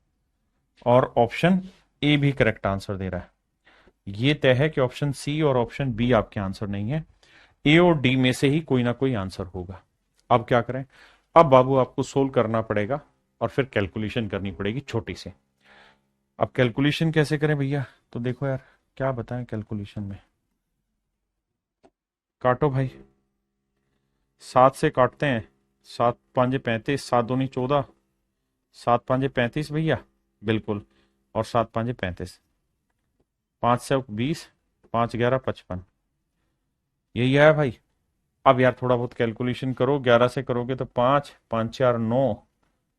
और ऑप्शन ए भी करेक्ट आंसर दे रहा है। ये तय है कि ऑप्शन सी और ऑप्शन बी आपके आंसर नहीं है, ए और डी में से ही कोई ना कोई आंसर होगा। अब क्या करें? अब बाबू आपको सोल्व करना पड़ेगा और फिर कैलकुलेशन करनी पड़ेगी छोटी सी। अब कैलकुलेशन कैसे करें भैया? तो देखो यार क्या बताएं कैलकुलेशन में। काटो भाई, 7 से काटते हैं। 7 5 35, 7 दूनी 14, 7 5 35 भैया, बिल्कुल। और 7 5 35, 5 से 20, 5 11 55, यही आया भाई। अब यार थोड़ा बहुत कैलकुलेशन करो, 11 से करोगे तो 5 5 4 9,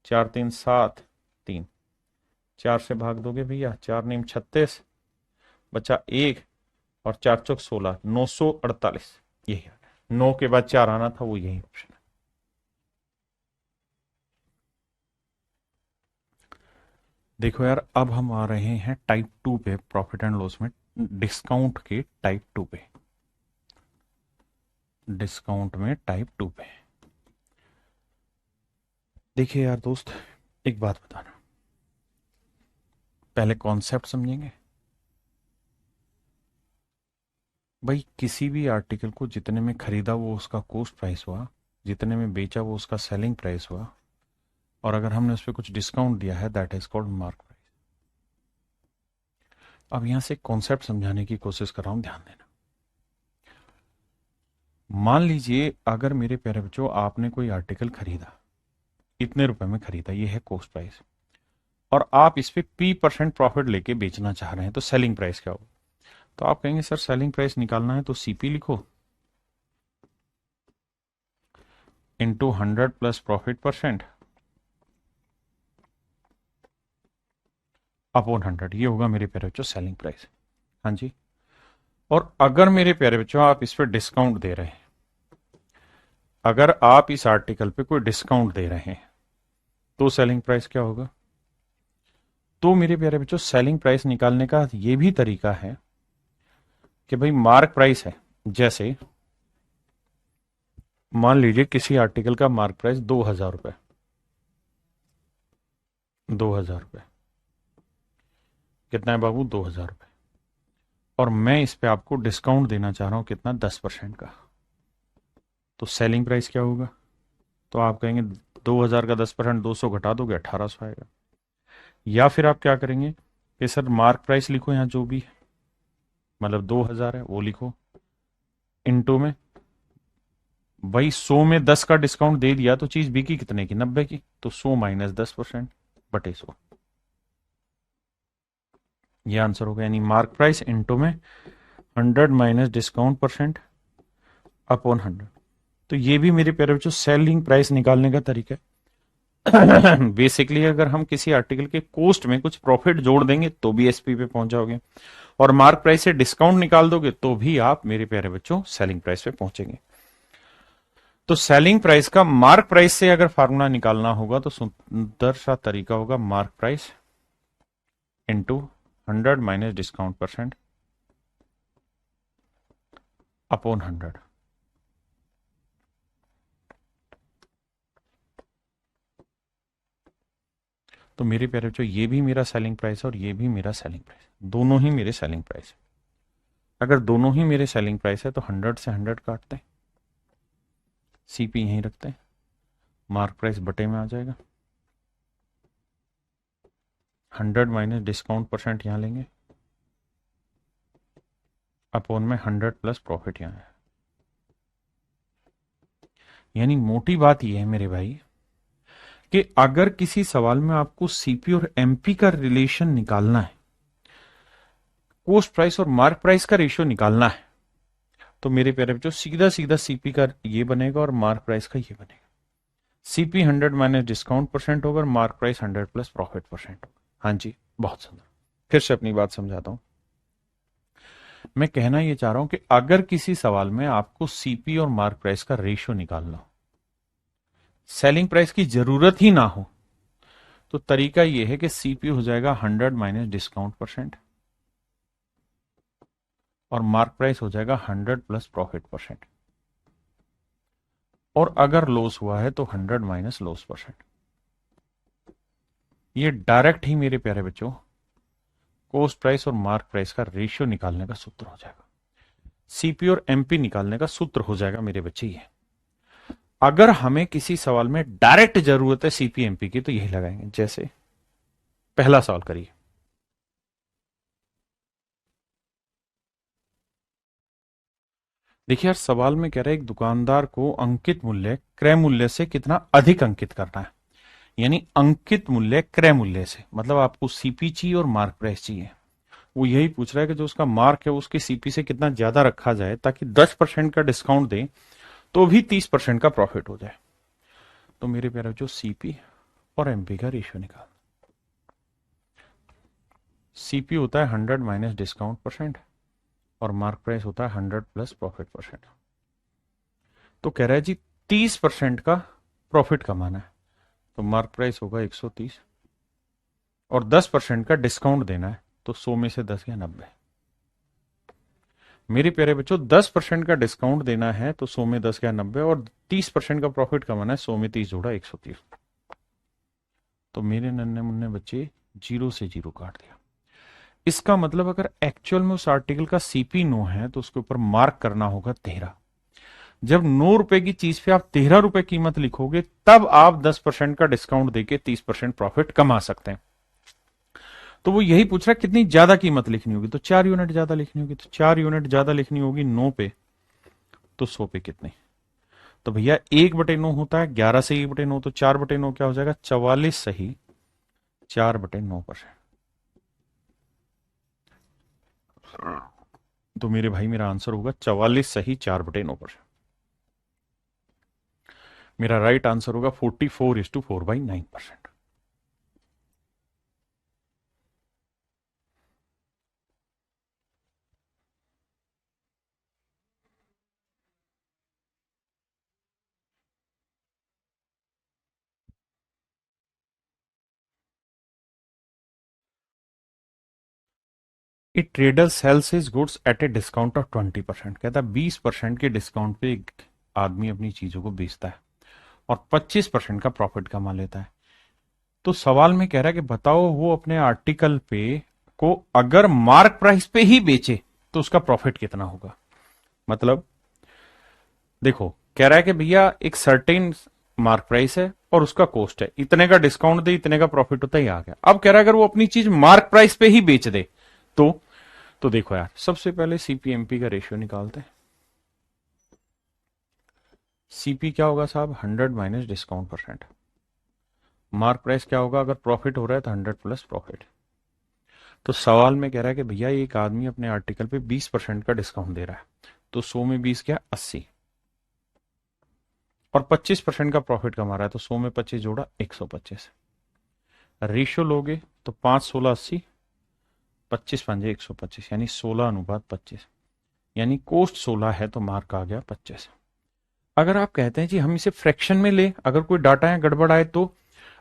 4 3 7 3, 4 से भाग दोगे भैया, 4 नीम 36, बचा 1 और 4 चौक 16, 948। यही है, 9 के बाद 4 आना था, वो यही ऑप्शन है। देखो यार अब हम आ रहे हैं टाइप 2 पे, प्रॉफिट एंड लॉस में डिस्काउंट के टाइप 2 पे। डिस्काउंट में टाइप 2 पे देखिए यार दोस्त, एक बात बताना, पहले कॉन्सेप्ट समझेंगे। भाई किसी भी आर्टिकल को जितने में खरीदा वो उसका कॉस्ट प्राइस हुआ, जितने में बेचा वो उसका सेलिंग प्राइस हुआ, और अगर हमने उस पर कुछ डिस्काउंट दिया है that is called mark price. अब यहां से कॉन्सेप्ट समझाने की कोशिश कर रहा हूं, ध्यान देना। मान लीजिए अगर मेरे प्यारे बच्चों आपने कोई आर्टिकल खरीदा, इतने रुपए में खरीदा, ये है कॉस्ट प्राइस, और आप इस पे P% प्रॉफिट लेके बेचना चाह रहे हैं, तो सेलिंग प्राइस क्या होगा? तो आप कहेंगे सर सेलिंग प्राइस निकालना है तो सीपी लिखो into 100 plus profit percent upon 100, ये होगा मेरे प्यारे बच्चों सेलिंग प्राइस। हाँ जी। और अगर मेरे प्यारे बच्चों आप इस पर डिस्काउंट दे रहे हैं, अगर आप इस आर्टिकल पे कोई डिस्काउंट दे रहे हैं तो सेलिंग प्राइस क्या होगा? तो मेरे प्यारे बच्चों सेलिंग प्राइस निकालने का ये भी तरीका है कि भाई मार्क प्राइस है, जैसे मान लीजिए किसी आर्टिकल का मार्क प्राइस 2000 रुपए, 2000 रुपए कितना है बाबू? 2000 रुपए। और मैं इस पे आपको डिस्काउंट देना चाह रहा हूं कितना? 10% का। तो सेलिंग प्राइस क्या होगा? तो आप कहेंगे 2000 का 10%, 200 घटा दोगे 1800 आएगा। या फिर आप क्या करेंगे कि सर मार्क प्राइस लिखो यहाँ जो भी है, मतलब 2000 है वो लिखो, इनटू में भाई 100 में 10 का डिस्काउंट दे दिया तो चीज बिकी कितने की, 90 की, तो 100 माइनस 10% बटे 100, ये आंसर होगा। यानी मार्क प्राइस इनटू में 100 माइनस डिस्काउंट परसेंट अपॉन 100। तो ये भी मेरे प्यारे बच्चों सेलिंग प्राइस निकालने का तरीका है। बेसिकली अगर हम किसी आर्टिकल के कॉस्ट में कुछ प्रॉफिट जोड़ देंगे तो भी एसपी पे पहुंच जाओगे, और मार्क प्राइस से डिस्काउंट निकाल दोगे तो भी आप मेरे प्यारे बच्चों सेलिंग प्राइस पे पहुंचेंगे। तो सेलिंग प्राइस का मार्क प्राइस से अगर फार्मूला निकालना होगा तो सुंदर सा तरीका होगा mark price into 100 minus discount percent upon 100। तो मेरे प्यारे बच्चों ये भी मेरा सेलिंग प्राइस है और ये भी मेरा सेलिंग प्राइस, दोनों ही मेरे सेलिंग प्राइस है। अगर दोनों ही मेरे सेलिंग प्राइस है तो 100 से 100 काटते हैं, सीपी यहीं रखते हैं, मार्क प्राइस बटे में आ जाएगा, 100 माइनस डिस्काउंट परसेंट यहां लेंगे अपॉन में 100 प्लस प्रॉफिट यहां है। यानी मोटी बात यह है मेरे भाई कि अगर किसी सवाल में आपको सीपी और एमपी का रिलेशन निकालना है, कॉस्ट प्राइस और मार्क प्राइस का रेशियो निकालना है, तो मेरे प्यारे बच्चों सीधा सीधा सीपी का ये बनेगा और मार्क प्राइस का ये बनेगा। सीपी 100 माइनस डिस्काउंट परसेंट होगा और mark price 100 plus profit percent होगा। हाँ जी, बहुत सुंदर। फिर से अपनी बात समझाता हूं। मैं कहना यह चाह रहा हूं कि अगर किसी सवाल में आपको सीपी और मार्क प्राइस का रेशियो निकालना हो, सेलिंग प्राइस की जरूरत ही ना हो, तो तरीका यह है कि सीपी हो जाएगा 100 माइनस डिस्काउंट परसेंट और मार्क प्राइस हो जाएगा 100 प्लस प्रॉफिट परसेंट, और अगर लॉस हुआ है तो 100 माइनस लॉस परसेंट। ये डायरेक्ट ही मेरे प्यारे बच्चों कॉस्ट प्राइस और मार्क प्राइस का रेशियो निकालने का सूत्र हो जाएगा, सीपी और एमपी निकालने का सूत्र हो जाएगा मेरे बच्चे ये। अगर हमें किसी सवाल में डायरेक्ट जरूरत है सीपी एमपी की तो यही लगाएंगे। जैसे पहला सवाल करिए, देखिए यार सवाल में कह रहा है एक दुकानदार को अंकित मूल्य क्रय मूल्य से कितना अधिक अंकित करना है, यानी अंकित मूल्य क्रय मूल्य से, मतलब आपको सीपी चाहिए और मार्क प्राइस चाहिए। वो यही पूछ रहा है कि जो उसका मार्क है उसके सीपी से कितना ज्यादा रखा जाए ताकि 10% का डिस्काउंट दे तो भी 30% का प्रॉफिट हो जाए। तो मेरे प्यारे जो सीपी और एमपी का रेशियो निकाल, सीपी होता है 100 माइनस डिस्काउंट परसेंट और मार्क प्राइस होता है 100 प्लस प्रॉफिट परसेंट। तो कह रहा है जी 30% का प्रॉफिट कमाना है, तो मार्क प्राइस होगा 130 और 10% का डिस्काउंट देना है, तो 100 में से 10 या 90। मेरे प्यारे बच्चों 10% का डिस्काउंट देना है तो 100 में 10 या 90, और 30% का प्रॉफिट कमाना है, 100 में 30 जोड़ा 130। तो मेरे नन्हे मुन्ने बच्चे 0 से 0 काट दिया। इसका मतलब अगर एक्चुअल में उस आर्टिकल का सीपी 9 है तो उसके ऊपर मार्क करना होगा 13। जब 9 रुपए की चीज पे आप 13 रुपए कीमत लिखोगे तब आप 10% का डिस्काउंट देके 30% प्रॉफिट कमा सकते हैं। तो वो यही पूछ रहा है कितनी ज्यादा कीमत लिखनी होगी, तो 4 यूनिट ज्यादा लिखनी होगी, तो 4 यूनिट ज्यादा लिखनी होगी 9 पे, तो 100 पे कितनी, तो भैया 1/9 होता है, 11 से 1/9, तो 4/9 क्या हो जाएगा 44 सही 4/9%। तो मेरे भाई मेरा आंसर होगा 44 सही 4/9%। मेरा राइट आंसर होगा 44:4/9%। ए trader sales his goods at A discount of 20%। कहता है 20% के डिस्काउंट पे एक आदमी अपनी चीजों को बेचता है और 25% का प्रॉफिट कमा लेता है। तो सवाल में कह रहा है कि बताओ वो अपने आर्टिकल पे को अगर मार्क प्राइस पे ही बेचे तो उसका प्रॉफिट कितना होगा। मतलब देखो कह रहा है कि भैया एक सर्टेन मार्क प्राइस है और उसका कॉस्ट है, इतने का डिस्काउंट दे इतने का प्रॉफिट होता ही आ गया। अब कह रहा है अगर वो अपनी चीज मार्क प्राइस पे ही बेच दे तो देखो यार, सबसे पहले सीपीएमपी का रेशियो निकालते हैं। सीपी क्या होगा साहब, 100 minus discount percent. Mark price क्या होगा, अगर प्रॉफिट हो रहा है तो 100 प्लस प्रॉफिट। तो सवाल में कह रहा है कि भैया एक आदमी अपने आर्टिकल पे 20% का डिस्काउंट दे रहा है, तो 100 में 20 क्या 80, और 25% का प्रॉफिट कमा रहा है, तो 100 में 25 जोड़ा 125। रेशियो लोगे तो 5 16 80, 25 पंजे 125, यानी 16:25, यानी कोस्ट 16 है तो मार्क आ गया 25। अगर आप कहते हैं जी हम इसे फ्रैक्शन में ले, अगर कोई डाटा है गड़बड़ आए तो,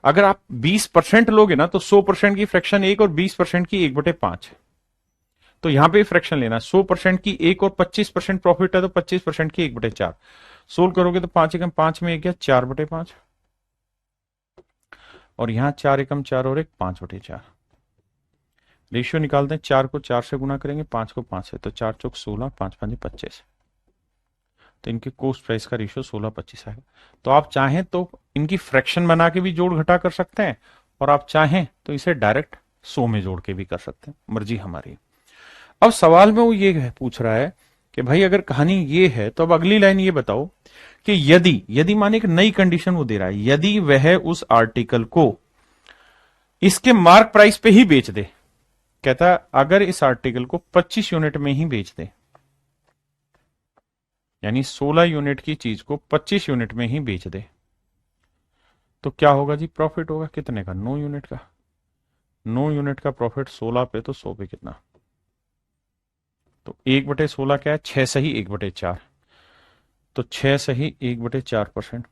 अगर आप 20% लोगे ना तो 100% की फ्रैक्शन 1 और 20% की 1/5 है, तो यहां पे फ्रैक्शन लेना, 100% की 1 और 25% प्रॉफिट है तो 25% की 1/4। सोल्व करोगे तो 5 एकम 5 में 1 गया 4/5, और यहां 4 एकम 4 और 1 5/4। रेशियो निकालते हैं, 4 को 4 से गुना करेंगे, 5 को 5 से, तो 4 चौक 16, 5 पंजे 25, तो इनके कोस्ट प्राइस का रेशियो 16:25 आएगा। तो आप चाहें तो इनकी फ्रैक्शन बना के भी जोड़ घटा कर सकते हैं, और आप चाहें तो इसे डायरेक्ट 100 में जोड़ के भी कर सकते हैं, मर्जी हमारी। अब सवाल में वो ये पूछ रहा है कि भाई अगर कहानी ये है तो अब अगली लाइन ये बताओ कि यदि यदि माने एक नई कंडीशन वो दे रहा है, यदि वह उस आर्टिकल को इसके मार्क प्राइस पे ही बेच दे, कहता है अगर इस आर्टिकल को 25 यूनिट में ही बेच दे, यानी 16 यूनिट की चीज को 25 यूनिट में ही बेच दे, तो क्या होगा जी, प्रॉफिट होगा कितने का, 9 यूनिट का। 9 यूनिट का प्रॉफिट 16 पे, तो 100 पे कितना, तो 1/16 क्या है, 6 सही 1/4, तो 6 सही 1/4%,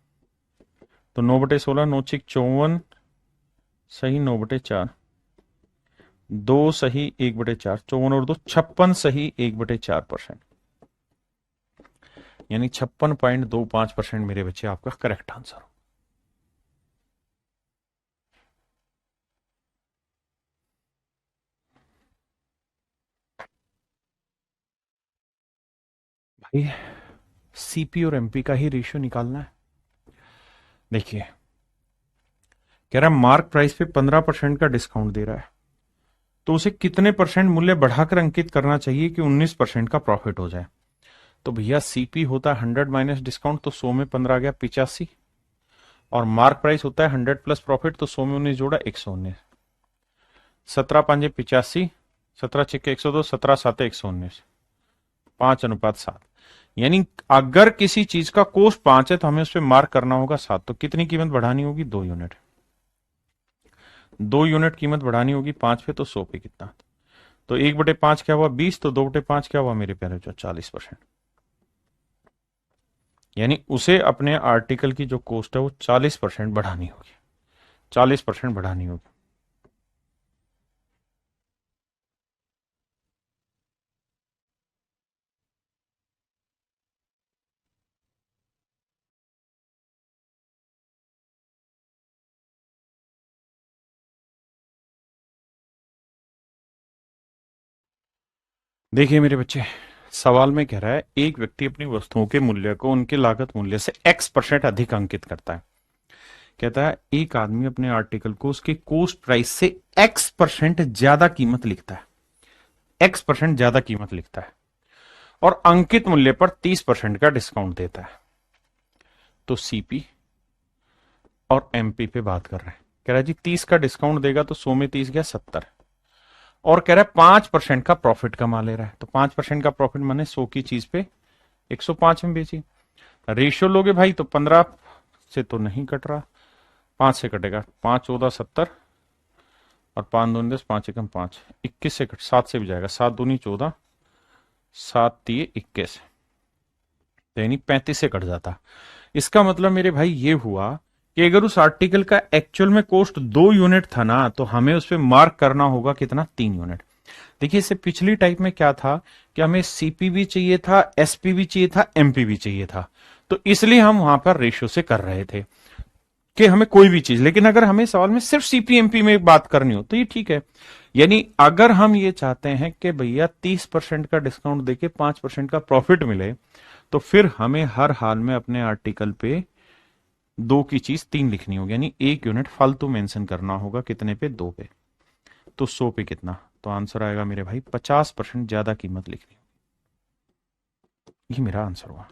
तो 9/16 9 6 54 सही 9/4, 2 सही 1/4, 54 और 2 56 सही 1/4%, यानी 56.25% मेरे बच्चे आपका करेक्ट आंसर हो। भाई सीपी और एमपी का ही रेशियो निकालना है। देखिए कह रहा है मार्क प्राइस पे 15% का डिस्काउंट दे रहा है, तो उसे कितने परसेंट मूल्य बढ़ाकर अंकित करना चाहिए कि 19% का प्रॉफिट हो जाए। तो भैया सीपी होता है 100 माइनस डिस्काउंट, तो 100 में 15 गया 85, और मार्क प्राइस होता है 100 प्लस प्रॉफिट, तो 100 में 19 जोड़ा 119, 17 पंजे 85, 17 छिक्के 102, 17 साते 119, 5:7। यानी अगर किसी चीज का कोस्ट 5 है तो हमें उस पर मार्क करना होगा 7, तो कितनी कीमत बढ़ानी होगी, 2 यूनिट। 2 यूनिट कीमत बढ़ानी होगी 5 पे, तो 100 पे कितना, तो 1/5 क्या हुआ 20, तो 2/5 क्या हुआ मेरे प्यारे, जो 40%। यानी उसे अपने आर्टिकल की जो कॉस्ट है वो 40% बढ़ानी होगी, 40% बढ़ानी होगी। देखिए मेरे बच्चे, सवाल में कह रहा है एक व्यक्ति अपनी वस्तुओं के मूल्य को उनके लागत मूल्य से X% अधिक अंकित करता है। कहता है एक आदमी अपने आर्टिकल को उसके कोस्ट प्राइस से X% ज्यादा कीमत लिखता है, X% ज्यादा कीमत लिखता है, और अंकित मूल्य पर 30% का डिस्काउंट देता है। तो सीपी और एमपी पे बात कर रहे हैं। कह रहा है जी 30 का डिस्काउंट देगा तो 100 में 30 गया 70, और कह रहा है 5% का प्रॉफिट कमा ले रहा है, तो 5% का प्रॉफिट माने 100 की चीज पे 105 में बेची। रेशियो लोगे भाई तो 15 से तो नहीं कट रहा, 5 से कटेगा, 5 14 70, और 5 2 10, 5 एकम 5, 21 से कट, 7 से भी जाएगा, 7 दूनी 14, 7 3 21, तो यानी 35 से कट जाता। इसका मतलब मेरे भाई ये हुआ कि अगर उस आर्टिकल का एक्चुअल में कॉस्ट 2 यूनिट था ना, तो हमें उस पर मार्क करना होगा कितना, 3 यूनिट। देखिए इससे पिछली टाइप में क्या था कि हमें सीपी भी चाहिए था, एसपी भी चाहिए था, एमपी भी चाहिए था, तो इसलिए हम वहां पर रेशियो से कर रहे थे कि हमें कोई भी चीज, लेकिन अगर हमें सवाल में सिर्फ सीपी एमपी में बात करनी हो तो ये ठीक है। यानी अगर हम ये चाहते हैं कि भैया 30% का डिस्काउंट देके 5% का प्रॉफिट मिले, तो फिर हमें हर हाल में अपने आर्टिकल पे 2 की चीज 3 लिखनी होगी, यानी 1 यूनिट फालतू मेंशन करना होगा। कितने पे? 2 पे। तो 100 पे कितना? तो आंसर आएगा मेरे भाई 50% ज्यादा कीमत लिखनी होगी। ये मेरा आंसर हुआ।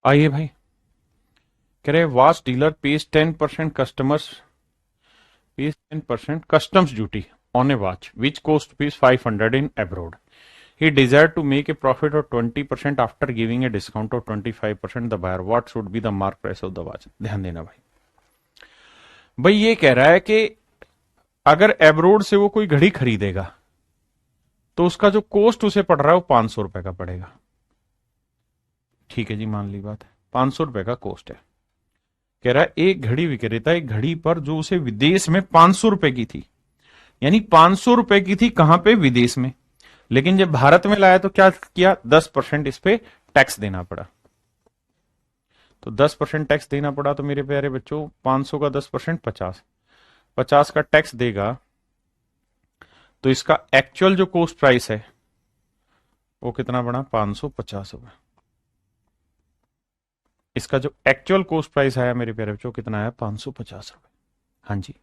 आइए भाई, कह रहे watch dealer page 10% customers pays 10% customs duty on a watch which cost rupees 500 in abroad. He desired to make a profit of 20% after giving a discount of 25% the buyer. What should be the mark price of the watch? ध्यान देना भाई। भाई ये कह रहा है कि अगर एब्रोड से वो कोई घड़ी खरीदेगा तो उसका जो कोस्ट उसे पड़ रहा है वो 500 रुपए का पड़ेगा। ठीक है जी, मान ली बात है, 500 रुपए का कोस्ट है। कह रहा है एक घड़ी विक्रेता एक घड़ी पर जो उसे विदेश में 500 रुपए की थी, यानी 500 रुपए की थी कहां पे? विदेश में। लेकिन जब भारत में लाया तो क्या किया? 10% इस पे टैक्स देना पड़ा। तो 10% टैक्स देना पड़ा। तो मेरे प्यारे बच्चों 500 का 10% 50, 50 का टैक्स देगा। तो इसका एक्चुअल जो कोस्ट प्राइस है वो कितना बना? 550 रुपए। इसका जो एक्चुअल कोस्ट प्राइस आया मेरे प्यारे बच्चों कितना आया? 550 रुपए। हाँ जी,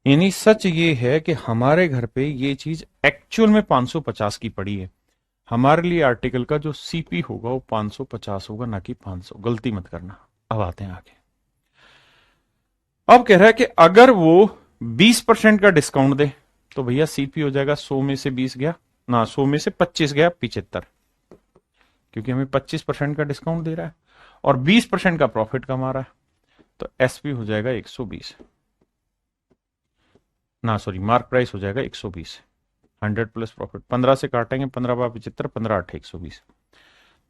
यानी सच ये है कि हमारे घर पे ये चीज एक्चुअल में 550 की पड़ी है। हमारे लिए आर्टिकल का जो सीपी होगा वो 550 होगा, ना कि 500। गलती मत करना। अब आते हैं आगे। अब कह रहा है कि अगर वो 20% का डिस्काउंट दे तो भैया सीपी हो जाएगा 100 में से 20 गया ना, 100 में से 25 गया 75, क्योंकि हमें 25% का डिस्काउंट दे रहा है और 20% का प्रॉफिट कमा रहा है। तो एसपी हो जाएगा 120 ना, सॉरी, मार्क प्राइस हो जाएगा 120। 100 प्लस प्रॉफिट 15 से काटेंगे, 15 बार 75, 15 8 120,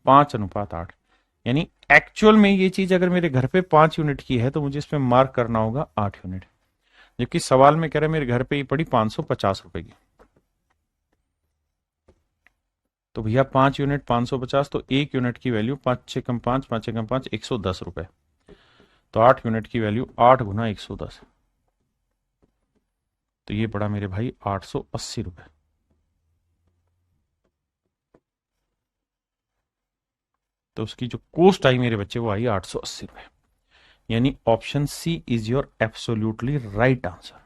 5:8। यानी एक्चुअल में ये चीज अगर मेरे घर पे 5 यूनिट की है तो मुझे इसमें मार्क करना होगा 8 यूनिट, जबकि सवाल में कह रहे मेरे घर पे ही पड़ी 550 रुपए की। तो भैया 5 यूनिट 550, तो 1 यूनिट की वैल्यू 5 6 कम 5, 5 6 कम 5, 110 रुपए। तो 8 यूनिट की वैल्यू 8 गुना 110, तो ये पड़ा मेरे भाई 880 रुपए। तो उसकी जो कोस्ट आई मेरे बच्चे वो आई 880 रुपए। यानी option C is your absolutely right answer.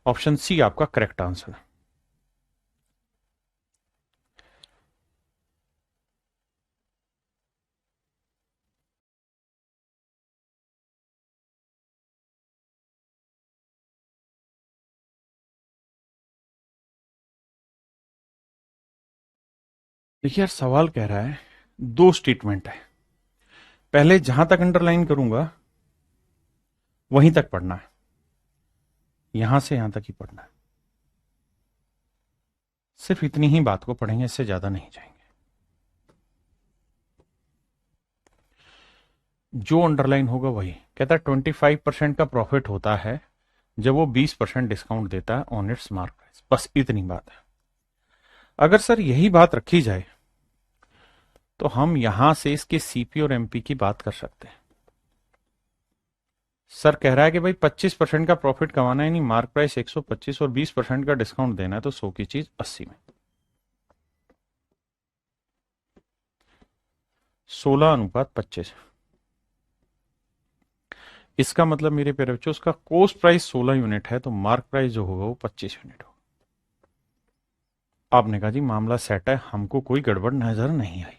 Option C आपका करेक्ट आंसर है। देखिए यार, सवाल कह रहा है 2 स्टेटमेंट है। पहले जहां तक अंडरलाइन करूंगा वहीं तक पढ़ना है, यहां से यहां तक ही पढ़ना है। सिर्फ इतनी ही बात को पढ़ेंगे, इससे ज्यादा नहीं जाएंगे। जो अंडरलाइन होगा वही। कहता है 25% का प्रॉफिट होता है जब वो 20% डिस्काउंट देता है ऑन इट्स मार्क प्राइस। बस इतनी बात है। अगर सर यही बात रखी जाए तो हम यहां से इसके सीपी और एमपी की बात कर सकते हैं। सर कह रहा है कि भाई 25% का प्रॉफिट कमाना है, यानी मार्क प्राइस 125 और 20% का डिस्काउंट देना है, तो 100 की चीज 80 में। 16:25। इसका मतलब मेरे प्यारे बच्चों उसका कोस्ट प्राइस 16 यूनिट है, तो मार्क प्राइस जो होगा वो 25 यूनिट होगा। आपने कहा जी मामला सेट है, हमको कोई गड़बड़ नजर नहीं आई।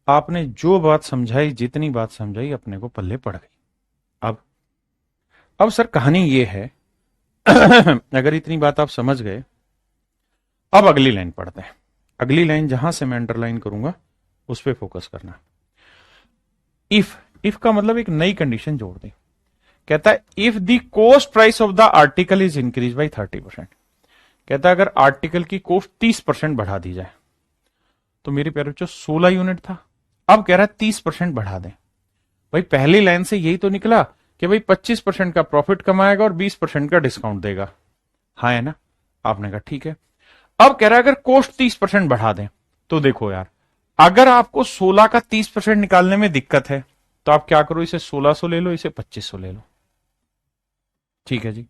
आपने जो बात समझाई, जितनी बात समझाई, अपने को पल्ले पड़ गई। अब सर कहानी ये है अगर इतनी बात आप समझ गए, अब अगली लाइन पढ़ते हैं। अगली लाइन जहां से मैं अंडरलाइन करूंगा उस पर फोकस करना। इफ का मतलब एक नई कंडीशन जोड़ दें। कहता है if the cost price of the article is increase by 30%। कहता है अगर आर्टिकल की कोस्ट 30% बढ़ा दी जाए, तो मेरे प्यारे बच्चों 16 यूनिट था, अब कह रहा है 30% बढ़ा दें। भाई पहली लाइन से यही तो निकला कि भाई 25% का प्रॉफिट कमाएगा और 20% का डिस्काउंट देगा। हाँ है ना? आपने कहा ठीक है। अब कह रहा है अगर कोस्ट 30% बढ़ा दें, तो देखो यार, अगर आपको 16 का 30% निकालने में दिक्कत है तो आप क्या करो, इसे 1600 ले लो, इसे 2500 ले लो। ठीक है जी।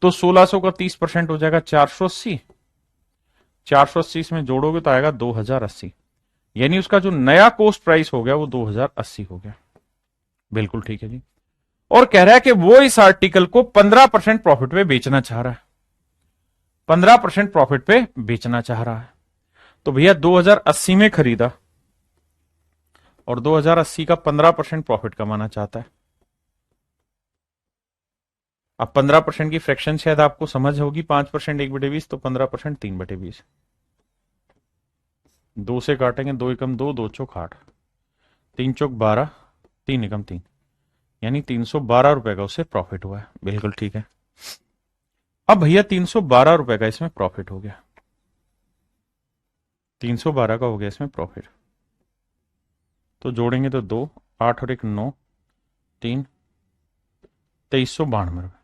तो 1600 का 30% हो जाएगा 480। 480 इसमें जोड़ोगे तो आएगा 2080। यानी उसका जो नया कॉस्ट प्राइस हो गया वो 2080 हो गया। बिल्कुल ठीक है जी। और कह रहा है कि वो इस आर्टिकल को 15% प्रॉफिट पे बेचना चाह रहा है। 15% प्रॉफिट पे बेचना चाह रहा है। तो भैया 2080 में खरीदा और 2080 का 15% प्रॉफिट कमाना चाहता है। अब 15% की फ्रैक्शन शायद आपको समझ होगी, 5% 1/20, तो 15% 3/20। दो से काटेंगे, 2 एकम 2, 2 चौक 8, 3 चौक 12, 3 एकम 3, यानी 312 रुपए का उससे प्रॉफिट हुआ है। बिल्कुल ठीक है। अब भैया 312 रुपए का इसमें प्रॉफिट हो गया, 312 का हो गया इसमें प्रॉफिट। तो जोड़ेंगे तो 2, 8 और 1 9, 3, 2392 रुपए।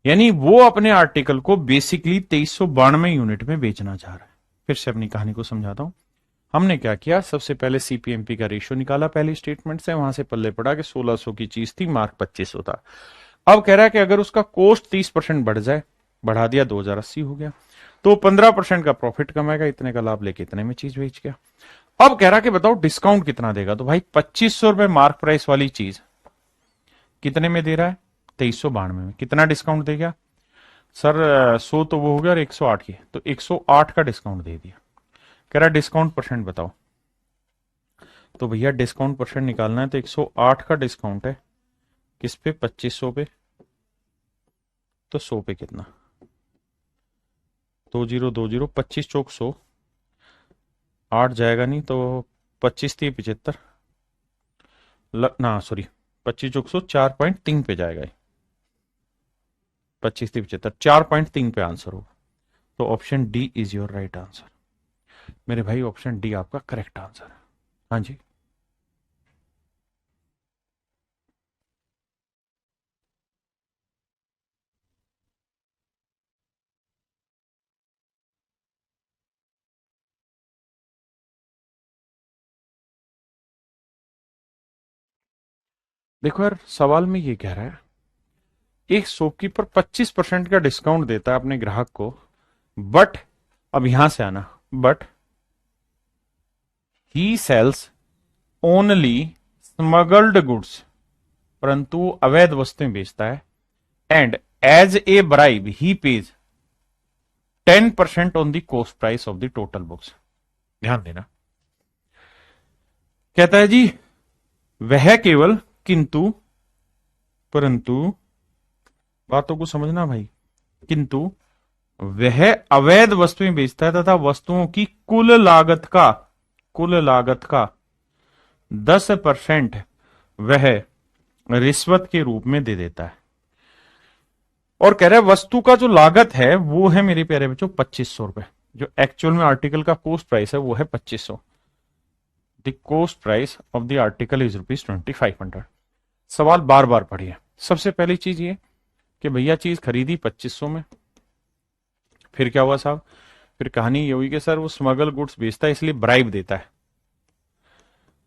यानी वो अपने आर्टिकल को बेसिकली 2392 यूनिट में बेचना चाह रहा है। फिर से अपनी कहानी को समझाता हूं। हमने क्या किया, सबसे पहले सीपीएमपी का रेशियो निकाला पहली स्टेटमेंट से, वहां से पल्ले पड़ा कि 1600 की चीज थी, मार्क 2500 था। अब कह रहा है कि अगर उसका कॉस्ट 30% बढ़ जाए, बढ़ा दिया 2080 हो गया, तो 15% का प्रॉफिट कमाएगा, इतने का लाभ लेके इतने में चीज बेच गया। अब कह रहा कि बताओ डिस्काउंट कितना देगा, तो भाई 2500 रुपए मार्क प्राइस वाली चीज कितने में दे रहा है, 2392 में। कितना डिस्काउंट देगा सर, 100 तो वो हो गया और 108 की, तो 108 का डिस्काउंट दे दिया। कह रहा डिस्काउंट परसेंट बताओ। तो भैया डिस्काउंट परसेंट निकालना है तो 108 का डिस्काउंट है किस पे, 2500 पे, तो 100 पे कितना, 2020, 25 चौक 100, 8 जाएगा नहीं तो 25 थी 75, ना सॉरी 25 चौक 100, 4.3 पे जाएगा, 25 थी 75, 4.3 पे आंसर होगा। तो option D is your right answer. मेरे भाई ऑप्शन डी आपका करेक्ट आंसर है। हाँ जी। देखो यार, सवाल में ये कह रहा है एक शॉपकीपर 25% का डिस्काउंट देता है अपने ग्राहक को, बट अब यहां से आना, but he sells only smuggled goods, परंतु अवैध वस्तुएं बेचता है, and as a bribe he pays 10% on the cost price of the total books. ध्यान देना, कहता है जी वह केवल, किंतु, परंतु, बातों को समझना भाई, किंतु वह अवैध वस्तुएं बेचता है तथा वस्तुओं की कुल लागत का 10% वह रिश्वत के रूप में दे देता है। और कह रहा है वस्तु का जो लागत है वो है मेरे प्यारे बच्चों 2500 रुपए, जो एक्चुअल में आर्टिकल का कॉस्ट प्राइस है वो है 2500। The cost price of the article is ₹2500। सवाल बार बार पढ़िए। सबसे पहली चीज ये कि भैया चीज खरीदी 2500 में, फिर क्या हुआ साहब, फिर कहानी ये हुई कि सर वो स्मगल गुड्स बेचता है इसलिए ब्राइब देता है।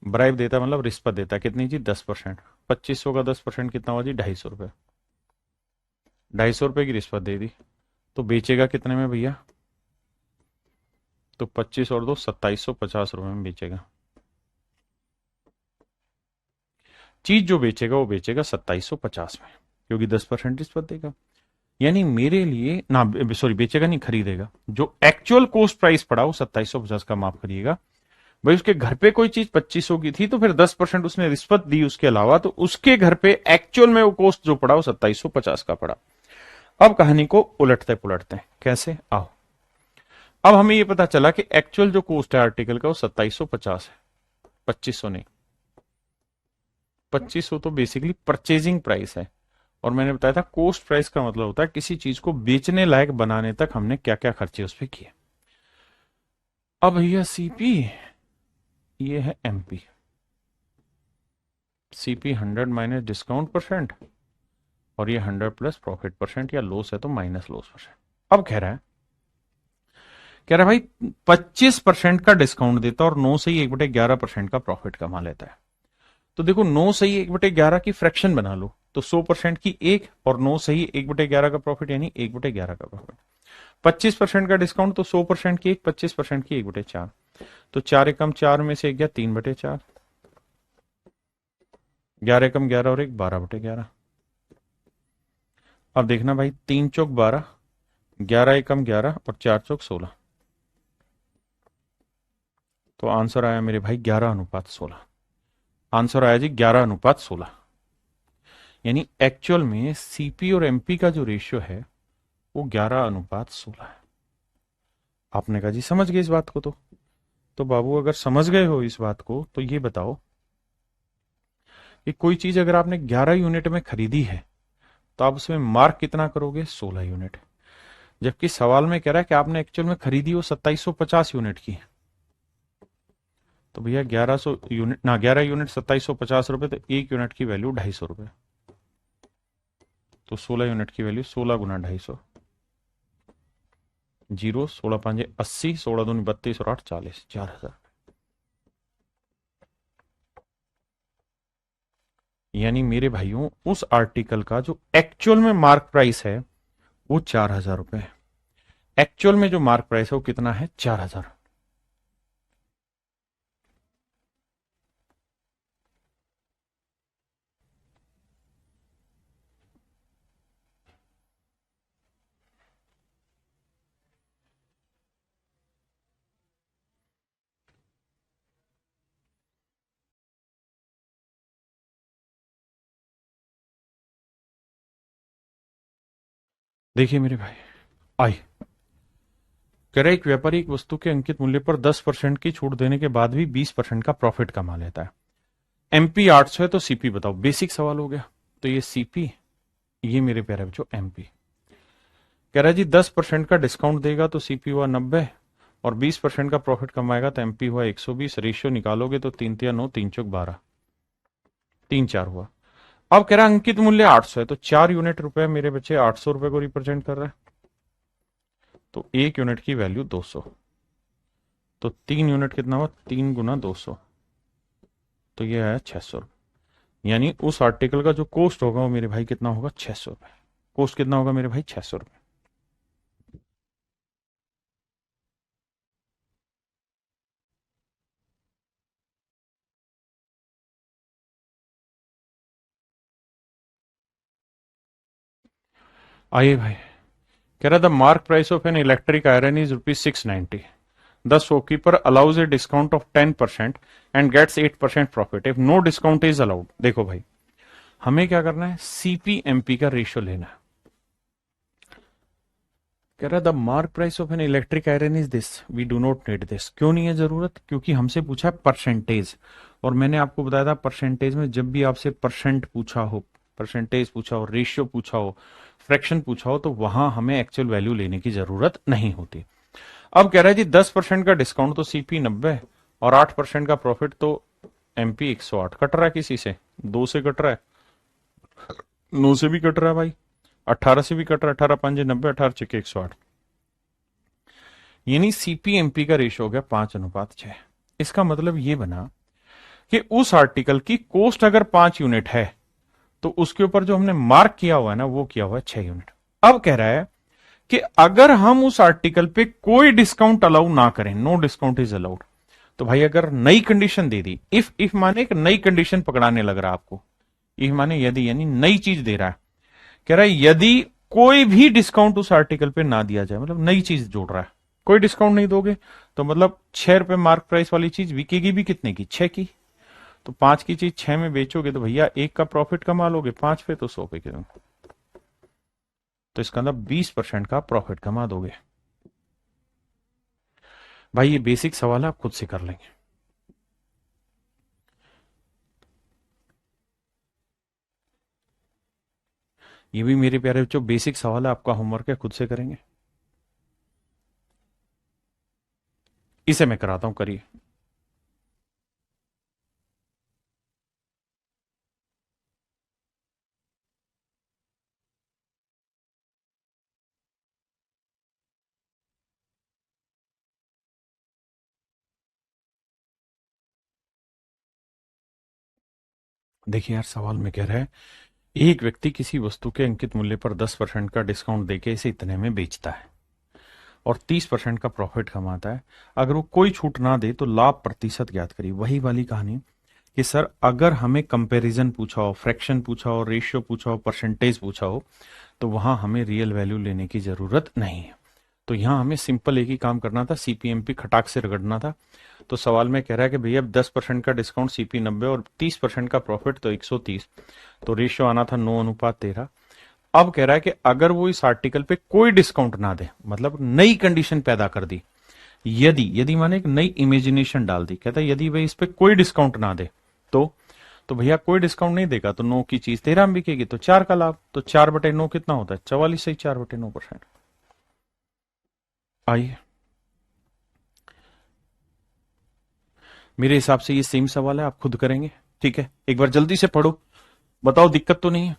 ब्राइब देता है मतलब रिश्वत देता है, कितनी जी 10%। 2500 का 10% कितना हुआ जी, 250 रुपए। 250 रुपए की रिश्वत दे दी, तो बेचेगा कितने में भैया, तो 25 और 2 2750 रुपए में बेचेगा। चीज जो बेचेगा वो बेचेगा 2750 में, क्योंकि 10% रिश्वत देगा। यानी मेरे लिए ना, सॉरी बेचेगा नहीं, खरीदेगा। जो एक्चुअल कॉस्ट प्राइस पड़ा वो 2750 का, माफ करिएगा भाई। उसके घर पे कोई चीज 2500 की थी तो फिर 10% उसने रिश्वत दी उसके अलावा, तो उसके घर पे एक्चुअल में वो कॉस्ट जो पड़ा वो 2750 का पड़ा। अब कहानी को उलटते पुलटते हैं, कैसे, आओ। अब हमें ये पता चला कि एक्चुअल जो कॉस्ट है आर्टिकल का वो 2750 है, 2500 नहीं। 2500 तो बेसिकली परचेजिंग प्राइस है, और मैंने बताया था कॉस्ट प्राइस का मतलब होता है किसी चीज को बेचने लायक बनाने तक हमने क्या क्या खर्चे उस पर किए। अब भैया सीपी, ये है MP. CP 100 minus discount percent, और ये 100 प्लस प्रॉफिट परसेंट, या लॉस है तो माइनस लॉस परसेंट। अब कह रहा है भाई 25% का डिस्काउंट देता और 9 से ही 1/11% का प्रॉफिट कमा लेता है। तो देखो 9/1/11 की फ्रैक्शन बना लो, तो 100% की एक, और 9/1/11 का प्रॉफिट यानी 1/11 का प्रॉफिट। 25% का डिस्काउंट, तो 100% की एक, 25% की 1/4। तो 4 एकम 4 में से एक गया 3/4, 11 एकम 11 और एक 12/11। अब देखना भाई, 3 चौक 12, 11 एकम 11 और 4 चौक 16। तो आंसर आया मेरे भाई 11:16। आंसर आया जी 11:16। यानी एक्चुअल में सीपी और एमपी का जो रेशियो है वो 11:16 है। आपने कहा जी समझ गए इस बात को। तो बाबू अगर समझ गए हो इस बात को तो ये बताओ कि कोई चीज अगर आपने 11 यूनिट में खरीदी है तो आप उसमें मार्क कितना करोगे? 16 यूनिट। जबकि सवाल में कह रहा है कि आपने एक्चुअल में खरीदी हो 2750 यूनिट की। तो भैया 1100 यूनिट ना, 11 यूनिट 2750 रुपए, तो एक यूनिट की वैल्यू 250 रुपए। तो 16 यूनिट की वैल्यू 16 गुना 250, जीरो, 16×5=80, 16×2=32 और 8=40, 4000। यानी मेरे भाइयों उस आर्टिकल का जो एक्चुअल में मार्क प्राइस है वो 4000 रुपए है। एक्चुअल में जो मार्क प्राइस है वो कितना है? 4000। देखिए मेरे भाई, आई कह रहा एक व्यापारी एक वस्तु के अंकित मूल्य पर 10% की छूट देने के बाद भी 20% का प्रॉफिट कमा लेता है। एमपी 800 है तो सीपी बताओ। बेसिक सवाल हो गया। तो ये सीपी, ये मेरे प्यारे बच्चों एमपी। कह रहा है जी 10% का डिस्काउंट देगा तो सीपी हुआ 90, और 20% का प्रॉफिट कमाएगा तो एमपी हुआ 120। रेशियो निकालोगे तो 3×3=9, 3×4=12, 3×4 हुआ। अब कह रहा है अंकित मूल्य 800 है, तो 4 यूनिट मेरे बच्चे 800 रुपए को रिप्रेजेंट कर रहा है। तो एक यूनिट की वैल्यू 200। तो 3 यूनिट कितना हुआ? 3×200, तो ये आया 600 रुपये। यानी उस आर्टिकल का जो कॉस्ट होगा वो मेरे भाई कितना होगा? 600 रुपये। कॉस्ट कितना होगा मेरे भाई? 600 रुपये। आइए भाई, कह रहा the mark price of an electric iron is ₹690। The shopkeeper allows a discount of 10% and gets 8% profit if no discount is allowed. देखो भाई, हमें क्या करना है? सीपीएमपी का रेशियो लेना है। कह रहा the mark price of an electric iron is this, we do not need this. क्यों नहीं है जरूरत? क्योंकि हमसे पूछा है परसेंटेज, और मैंने आपको बताया था परसेंटेज में जब भी आपसे परसेंट पूछा हो, परसेंटेज पूछा हो, रेशियो पूछा हो, फ्रैक्शन पूछा हो, तो वहां हमें एक्चुअल वैल्यू लेने की जरूरत नहीं होती। अब कह रहा है जी 10% का डिस्काउंट तो सीपी 90, और 8% का प्रॉफिट तो एमपी 108। कट रहा है किसी से? 2 से कट रहा है, 9 से भी कट रहा है भाई, 18 से भी कट रहा है। 18×5=90, 18×6=108। यानी सीपीएमपी का रेशियो हो गया 5:6। इसका मतलब ये बना कि उस आर्टिकल की कॉस्ट अगर 5 यूनिट है तो उसके ऊपर जो हमने मार्क किया हुआ है ना, वो किया हुआ है 6 यूनिट। अब कह रहा है कि अगर हम उस आर्टिकल पे कोई डिस्काउंट अलाउ ना करें, नो डिस्काउंट इज अलाउड, तो भाई अगर नई कंडीशन दे दी, इफ माने एक नई कंडीशन पकड़ाने लग रहा है आपको, इफ माने यदि, यानी नई चीज दे रहा है। कह रहा है यदि कोई भी डिस्काउंट उस आर्टिकल पे ना दिया जाए, मतलब नई चीज जोड़ रहा है, कोई डिस्काउंट नहीं दोगे तो मतलब 6 रुपए मार्क प्राइस वाली चीज बिकेगी भी कितने की? 6 की। तो 5 की चीज 6 में बेचोगे तो भैया एक का प्रॉफिट कमा लोगे, 5 पे तो 100 पे क्यों? तो इसका मतलब 20% का प्रॉफिट कमा दोगे। भाई ये बेसिक सवाल है, आप खुद से कर लेंगे। ये भी मेरे प्यारे बच्चों बेसिक सवाल है, आपका होमवर्क है, खुद से करेंगे। इसे मैं कराता हूं, करिए। देखिए यार, सवाल में कह रहा है एक व्यक्ति किसी वस्तु के अंकित मूल्य पर 10% का डिस्काउंट देके इसे इतने में बेचता है और 30% का प्रॉफिट कमाता है। अगर वो कोई छूट ना दे तो लाभ प्रतिशत ज्ञात करिए। वही वाली कहानी कि सर अगर हमें कंपैरिजन पूछा हो, फ्रैक्शन पूछा हो, रेशियो पूछा हो, परसेंटेज पूछा हो, तो वहां हमें रियल वैल्यू लेने की जरूरत नहीं है। तो यहां हमें सिंपल एक ही काम करना था, सीपीएमपी खटाक से रगड़ना था। तो सवाल में कह रहा है कि भैया 10% का डिस्काउंट सीपी 90 और 30% का प्रॉफिट तो 130, तो रेशियो आना था 9:13। अब कह रहा है कि अगर वो इस आर्टिकल पे कोई डिस्काउंट ना दे, मतलब नई कंडीशन पैदा कर दी, यदि यदि माने एक नई इमेजिनेशन डाल दी, कहता है यदि भाई इस पे कोई डिस्काउंट ना दे तो भैया कोई डिस्काउंट नहीं देगा तो 9 की चीज 13 में बिकेगी, तो 4 का लाभ, तो 4/9 कितना होता है? 44 से 4/9%। आइए, मेरे हिसाब से ये सेम सवाल है, आप खुद करेंगे। ठीक है, एक बार जल्दी से पढ़ो, बताओ दिक्कत तो नहीं है।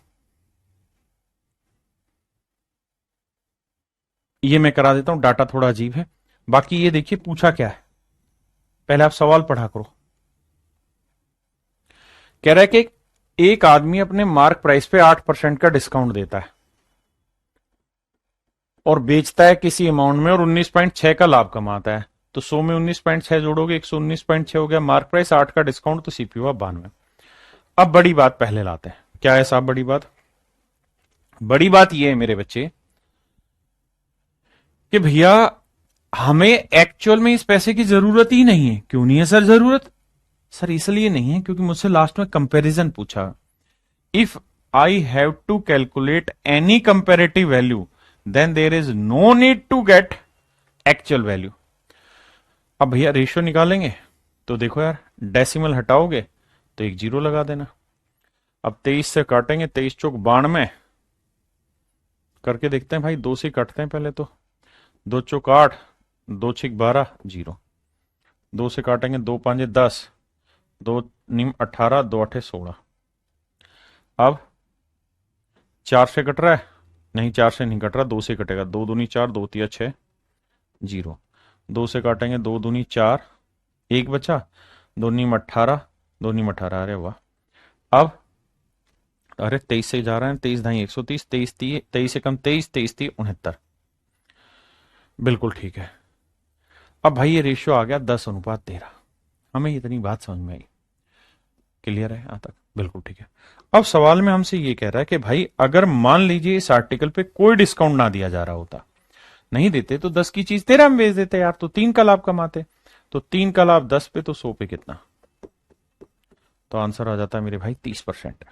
ये मैं करा देता हूं, डाटा थोड़ा अजीब है। बाकी ये देखिए पूछा क्या है, पहले आप सवाल पढ़ा करो। कह रहा है कि एक आदमी अपने मार्क प्राइस पे 8% का डिस्काउंट देता है और बेचता है किसी अमाउंट में और 19.6 का लाभ कमाता है। तो 100 में 19.6 जोड़ोगे 119.6 हो गया, मार्क प्राइस 8 का डिस्काउंट, तो सीपीयू 92। अब बड़ी बात पहले लाते हैं। क्या है साहब बड़ी बात? बड़ी बात यह है मेरे बच्चे कि भैया हमें एक्चुअल में इस पैसे की जरूरत ही नहीं है। क्यों नहीं है सर जरूरत? सर इसलिए नहीं है क्योंकि मुझसे लास्ट में कंपैरिजन पूछा। If I have to calculate any comparative value then there is no need to get actual value. अब भैया रेशियो निकालेंगे तो देखो यार, डेसिमल हटाओगे तो एक जीरो लगा देना। अब 23 से काटेंगे, 23 चौक 92 करके देखते हैं भाई, 2 से कटते हैं पहले तो। 2 चौक 8, 2 छिक 12, जीरो। 2 से काटेंगे, 2 पांजे 10, 2 निम 18, 2 अठे 16। अब 4 से कट रहा है? नहीं, 4 से नहीं कट रहा, 2 से कटेगा। 2 दूनी 4, 2 तिया 6, जीरो। 2 से काटेंगे, 2 दूनी 4, एक बचा, 2 नीम 18, 2 नीम 18, अरे वाह। अब अरे 23 से जा रहे हैं, 23 ढाई 130, 23 से कम 23, 23 69। बिल्कुल ठीक है। अब भाई ये रेशियो आ गया 10:13। हमें इतनी बात समझ में आई? क्लियर है यहां तक? बिल्कुल ठीक है। अब सवाल में हमसे ये कह रहा है कि भाई अगर मान लीजिए इस आर्टिकल पे कोई डिस्काउंट ना दिया जा रहा होता, नहीं देते तो 10 की चीज 13 में बेच देते यार, तो 3 का लाभ कमाते। तो 3 का लाभ 10 पे, तो 100 पे कितना? तो आंसर आ जाता है मेरे भाई 30%।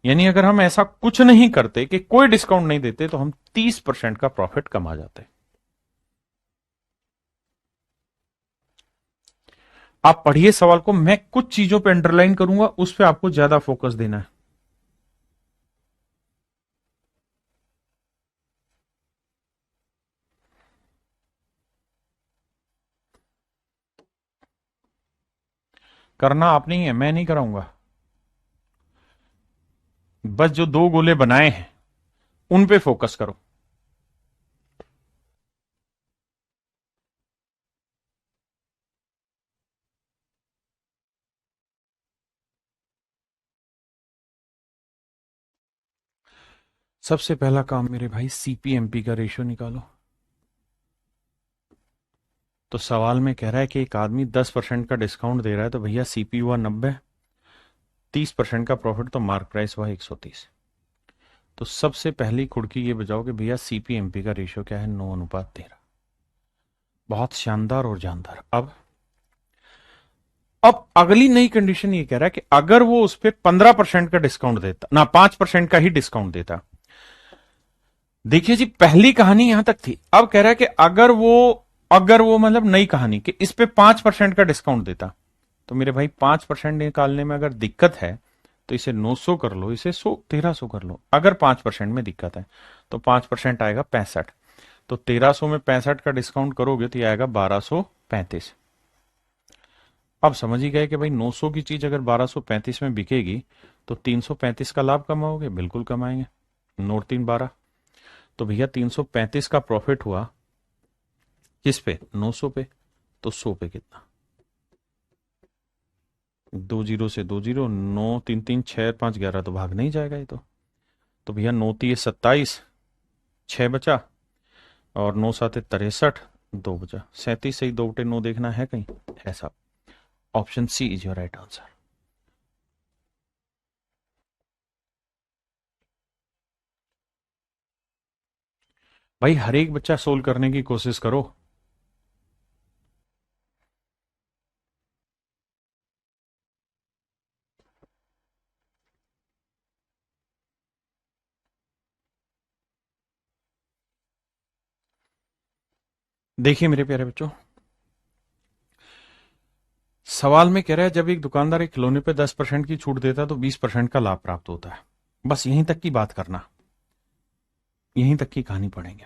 यानी अगर हम ऐसा कुछ नहीं करते कि कोई डिस्काउंट नहीं देते तो हम 30% का प्रॉफिट कमा जाते। आप पढ़िए सवाल को, मैं कुछ चीजों पे अंडरलाइन करूंगा, उस पे आपको ज्यादा फोकस देना है। करना आपने ही है, मैं नहीं कराऊंगा। बस जो दो गोले बनाए हैं उन पे फोकस करो। सबसे पहला काम मेरे भाई, सीपीएमपी का रेशियो निकालो। तो सवाल में कह रहा है कि एक आदमी 10% का डिस्काउंट दे रहा है, तो भैया सीपी हुआ 90, 30% का प्रॉफिट, तो मार्क प्राइस हुआ 130। तो सबसे पहली खुड़की ये बजाओ कि भैया सीपीएमपी का रेशियो क्या है? 9:13। बहुत शानदार और जानदार। अब अगली नई कंडीशन ये कह रहा है कि अगर वो उस पर 15% का डिस्काउंट देता ना, 5% का ही डिस्काउंट देता। देखिए जी, पहली कहानी यहां तक थी। अब कह रहा है कि अगर वो मतलब नई कहानी कि इस पे 5% का डिस्काउंट देता, तो मेरे भाई 5% निकालने में अगर दिक्कत है तो इसे 900 कर लो, इसे 1300 कर लो। अगर 5% में दिक्कत है तो 5% आएगा 65, तो 1300 में 65 का डिस्काउंट करोगे तो ये आएगा 1235। अब समझ ही गए कि भाई 900 की चीज अगर 1235 में बिकेगी तो 335 का लाभ कमाओगे। बिल्कुल कमाएंगे। नोट 3 12। तो भैया 335 का प्रॉफिट हुआ किस पे? 900 पे। तो 100 पे कितना? दो जीरो से दो जीरो, 9 3 3 6 5 11 तो भाग नहीं जाएगा ये तो भैया 9 3 27, 6 बचा, और 9 7 63, 2 बचा, 37 सही, 2 बटे 9 देखना है कहीं, ऐसा। Option C is your right answer. भाई हर एक बच्चा सोल्व करने की कोशिश करो। देखिए मेरे प्यारे बच्चों, सवाल में कह रहा है जब एक दुकानदार एक खिलौने पे 10% की छूट देता है तो 20% का लाभ प्राप्त होता है। बस यहीं तक की बात करना, यहीं तक की कहानी पढ़ेंगे।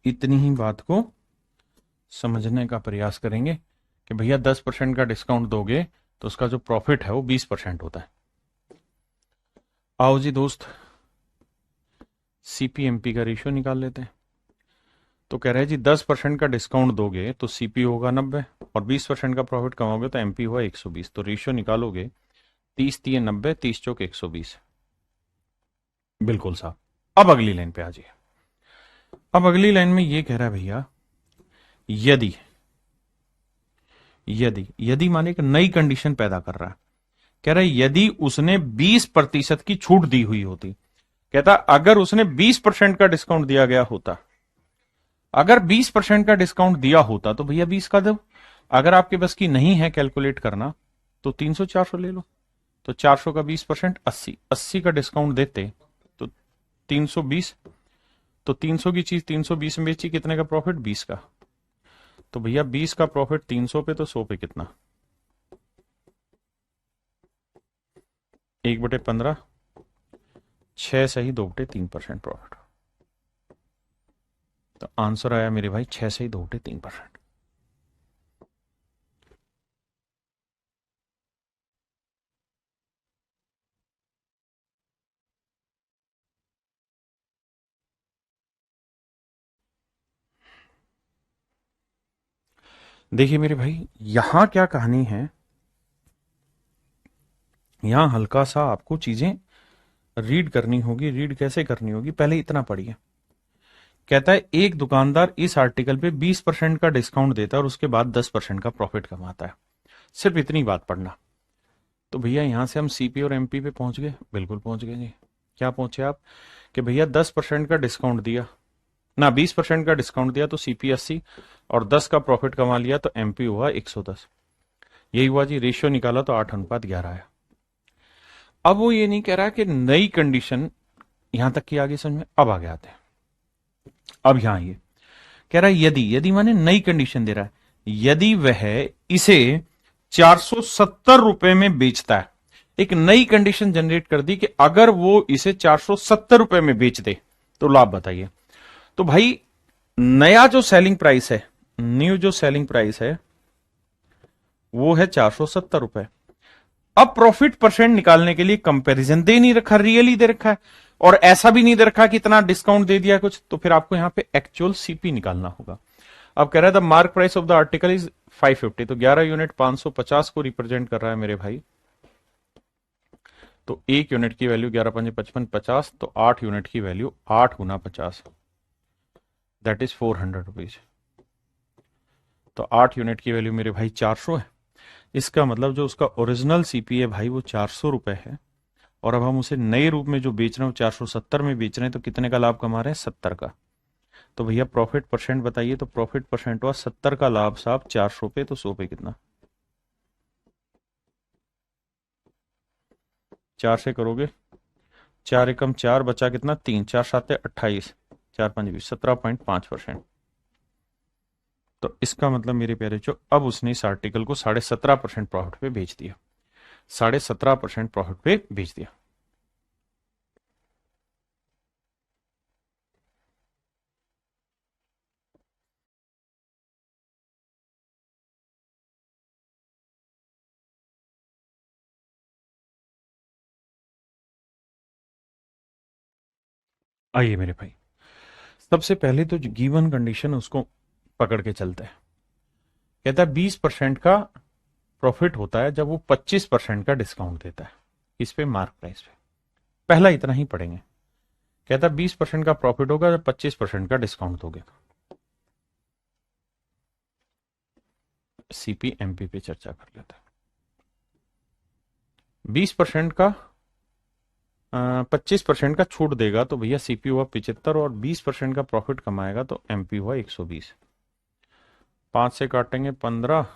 इतनी ही बात को समझने का प्रयास करेंगे कि भैया 10% का डिस्काउंट दोगे तो उसका जो प्रॉफिट है वो 20% होता है। आओ जी दोस्त, सीपीएमपी का रेशियो निकाल लेते हैं। तो कह रहे हैं जी 10% का डिस्काउंट दोगे तो सीपी होगा 90, और 20% का प्रॉफिट कमाओगे तो एमपी हुआ 120। तो रेशियो निकालोगे 30 3 90, 30 चौक 120। बिल्कुल साहब। अब अगली लाइन पे आ जाइए। अब अगली लाइन में ये कह रहा है भैया, यदि यदि यदि माने एक नई कंडीशन पैदा कर रहा है। कह रहा है यदि उसने 20% की छूट दी हुई होती, कहता अगर उसने 20% का डिस्काउंट दिया गया होता, अगर 20% का डिस्काउंट दिया होता तो भैया 20 का दो। अगर आपके बस की नहीं है कैलकुलेट करना तो 300 400 ले लो। तो 400 का 20% 80, 80 का डिस्काउंट देते तो 320। तो 300 की चीज 320 में बेची, कितने का प्रॉफिट, 20 का। तो भैया 20 का प्रॉफिट 300 पे, तो 100 पे कितना, 1/15, 6 सही 2/3% प्रॉफिट। तो आंसर आया मेरे भाई 6 सही 2/3%। देखिए मेरे भाई, यहां क्या कहानी है, यहां हल्का सा आपको चीजें रीड करनी होगी। रीड कैसे करनी होगी, पहले इतना पढ़िए। कहता है एक दुकानदार इस आर्टिकल पे 20% का डिस्काउंट देता है और उसके बाद 10% का प्रॉफिट कमाता है। सिर्फ इतनी बात पढ़ना। तो भैया यहां से हम सीपी और एमपी पे पहुंच गए, बिल्कुल पहुंच गए जी। क्या पहुंचे आप, कि भैया 10% का डिस्काउंट दिया ना, 20% का डिस्काउंट दिया तो सीपी 80, और 10 का प्रॉफिट कमा लिया तो एमपी हुआ 110। यही हुआ जी, रेशियो निकाला तो 8:11 आया। अब वो ये नहीं कह रहा कि नई कंडीशन, यहां तक की आगे समझ में, अब आगे आते हैं। अब यहां ये कह रहा है यदि, यदि माने नई कंडीशन दे रहा है, यदि वह इसे 470 रुपए में बेचता है। एक नई कंडीशन जनरेट कर दी कि अगर वो इसे 470 रुपए में बेच दे तो लाभ बताइए। तो भाई नया जो सेलिंग प्राइस है, न्यू जो सेलिंग प्राइस है वो है 470 रुपए। अब प्रॉफिट परसेंट निकालने के लिए कंपैरिजन दे नहीं रखा, रियली दे रखा है, और ऐसा भी नहीं दे रखा कि इतना डिस्काउंट दे दिया कुछ, तो फिर आपको यहां पे एक्चुअल सीपी निकालना होगा। अब कह रहा है the mark price of the article is 550, तो 11 यूनिट 550 को रिप्रेजेंट कर रहा है मेरे भाई। तो एक यूनिट की वैल्यू 11 5 55 50, तो 8 यूनिट की value 8 Guna 50, that is 400 rupees. तो 8 यूनिट की वैल्यू मेरे भाई 400 है। इसका मतलब जो उसका ओरिजिनल सीपी है भाई वो 400 रुपए है, और अब हम उसे नए रूप में जो बेच रहे हैं 470 में बेच रहे हैं, तो कितने का लाभ कमा रहे हैं, 70 का। तो भैया प्रॉफिट परसेंट बताइए। तो प्रॉफिट परसेंट हुआ 70 का लाभ साहब 400 पे, तो 100 पे कितना, 4 से करोगे, 4 एकम 4 बचा कितना, 3, 4 7 28, 4 5 20, 17.5%। तो इसका मतलब मेरे प्यारे जो, अब उसने इस आर्टिकल को 17.5% प्रॉफिट पे बेच दिया, 17.5% प्रॉफिट पे बेच दिया। आइए मेरे भाई, सबसे पहले तो जो गिवन कंडीशन उसको पकड़ के चलते हैं। कहता है 20% का प्रॉफिट होता है जब वो 25% का डिस्काउंट देता है इस पे, मार्क प्राइस पे। पहला इतना ही पढ़ेंगे। कहता है 20% का प्रॉफिट होगा जब 25% का डिस्काउंट दोगे। सीपीएमपी पे चर्चा कर लेते हैं। 20% का 25% का छूट देगा तो भैया सीपी हुआ 75 और 20% का प्रॉफिट कमाएगा तो एमपी हुआ 120। 5 से काटेंगे 15,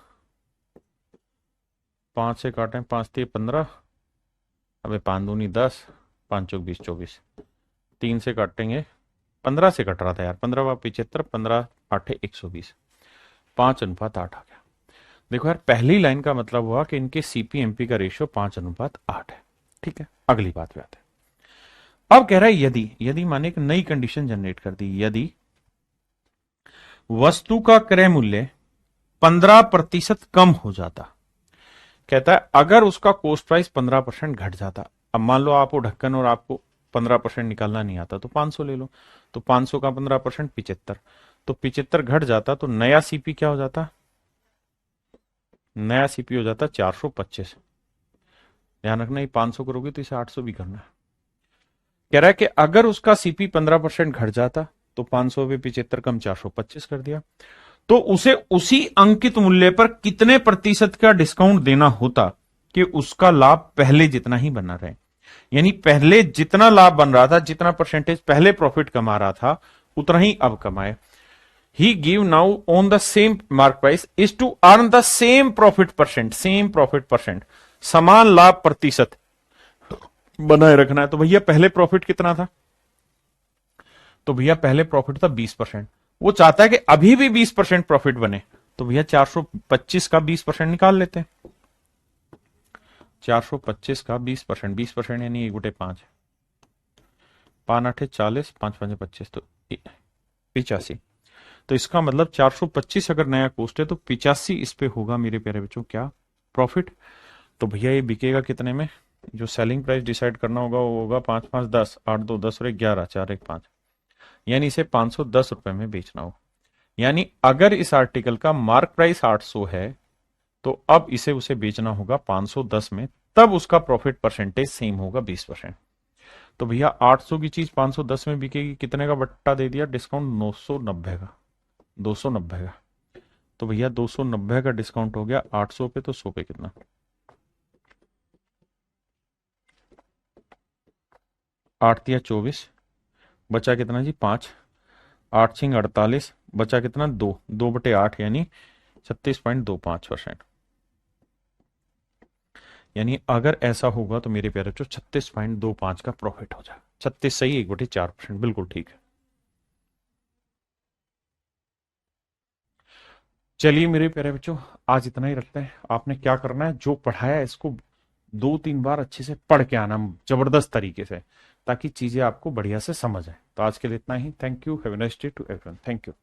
5 से काटें 5 3 15, अबे 5 दूनी 10, 5 चौक 20 24। 3 से काटेंगे 15 से कट रहा था यार, 15 व 75, 15 8 120, 5:8 आ गया। देखो यार पहली लाइन का मतलब हुआ कि इनके सीपीएमपी का रेशियो 5:8 है। ठीक है, अगली बात पे आते हैं। अब कह रहा है यदि, यदि माने एक नई कंडीशन जनरेट कर दी, यदि वस्तु का क्रय मूल्य 15% कम हो जाता। कहता है अगर उसका कोस्ट प्राइस 15% घट जाता। अब मान लो आप वो ढक्कन और आपको 15% निकालना नहीं आता तो 500 ले लो, तो 500 का 15% 75, तो 75 घट जाता तो नया सीपी क्या हो जाता, नया सीपी हो जाता 425। ध्यान रखना ये 500 करोगे तो इसे 800 भी करना है। कह रहा है कि अगर उसका सीपी 15% घट जाता तो 500 पे 75 कम 425 कर दिया, तो उसे उसी अंकित मूल्य पर कितने प्रतिशत का डिस्काउंट देना होता कि उसका लाभ पहले जितना ही बना रहे। यानी पहले जितना लाभ बन रहा था, जितना परसेंटेज पहले प्रॉफिट कमा रहा था उतना ही अब कमाए। He give now on the same mark price is to earn the same profit percent, same profit percent, समान लाभ प्रतिशत बनाए रखना है। तो भैया पहले प्रॉफिट कितना था, तो भैया पहले प्रॉफिट था 20%। वो चाहता है कि अभी भी 20% प्रॉफिट बने, तो भैया 425 का 20% निकाल लेते हैं। 425 का 20%, 20% यानी 1/5, 5 8 40, 5 5 25, तो 85। तो इसका मतलब 425 अगर नया कोस्ट है तो 85 इस पे होगा मेरे प्यारे बच्चों क्या, प्रॉफिट। तो भैया ये बिकेगा कितने में, जो सेलिंग प्राइस डिसाइड करना होगा वो होगा 5 5 10, 8 2 10 और 11, 4 1 5, यानी इसे 510 रुपए में बेचना हो। यानी अगर इस आर्टिकल का मार्क प्राइस 800 है तो अब इसे उसे बेचना होगा 510 में, तब उसका प्रॉफिट परसेंटेज सेम होगा 20%। तो भैया 800 की चीज 510 में बिकेगी, कितने का बट्टा दे दिया डिस्काउंट, 990 का, 290 का। तो भैया 290 का डिस्काउंट हो गया 800 पे, तो 100 पे कितना, 8 तिया 24, बचा कितना जी 5, 8 छिंग 48, बचा कितना 2, 2/8 यानी 36.25%। यानी अगर ऐसा होगा तो मेरे प्यारे बच्चों 36.25 का प्रॉफिट हो जाएगा। 36 सही, 1/4%, बिल्कुल ठीक है। चलिए मेरे प्यारे बच्चों आज इतना ही रखते हैं। आपने क्या करना है, जो पढ़ाया है इसको 2 3 बार अच्छे से पढ़ के आना, जबरदस्त तरीके से, ताकि चीजें आपको बढ़िया से समझ आए। तो आज के लिए इतना ही। Thank you, have a nice day to everyone. Thank you.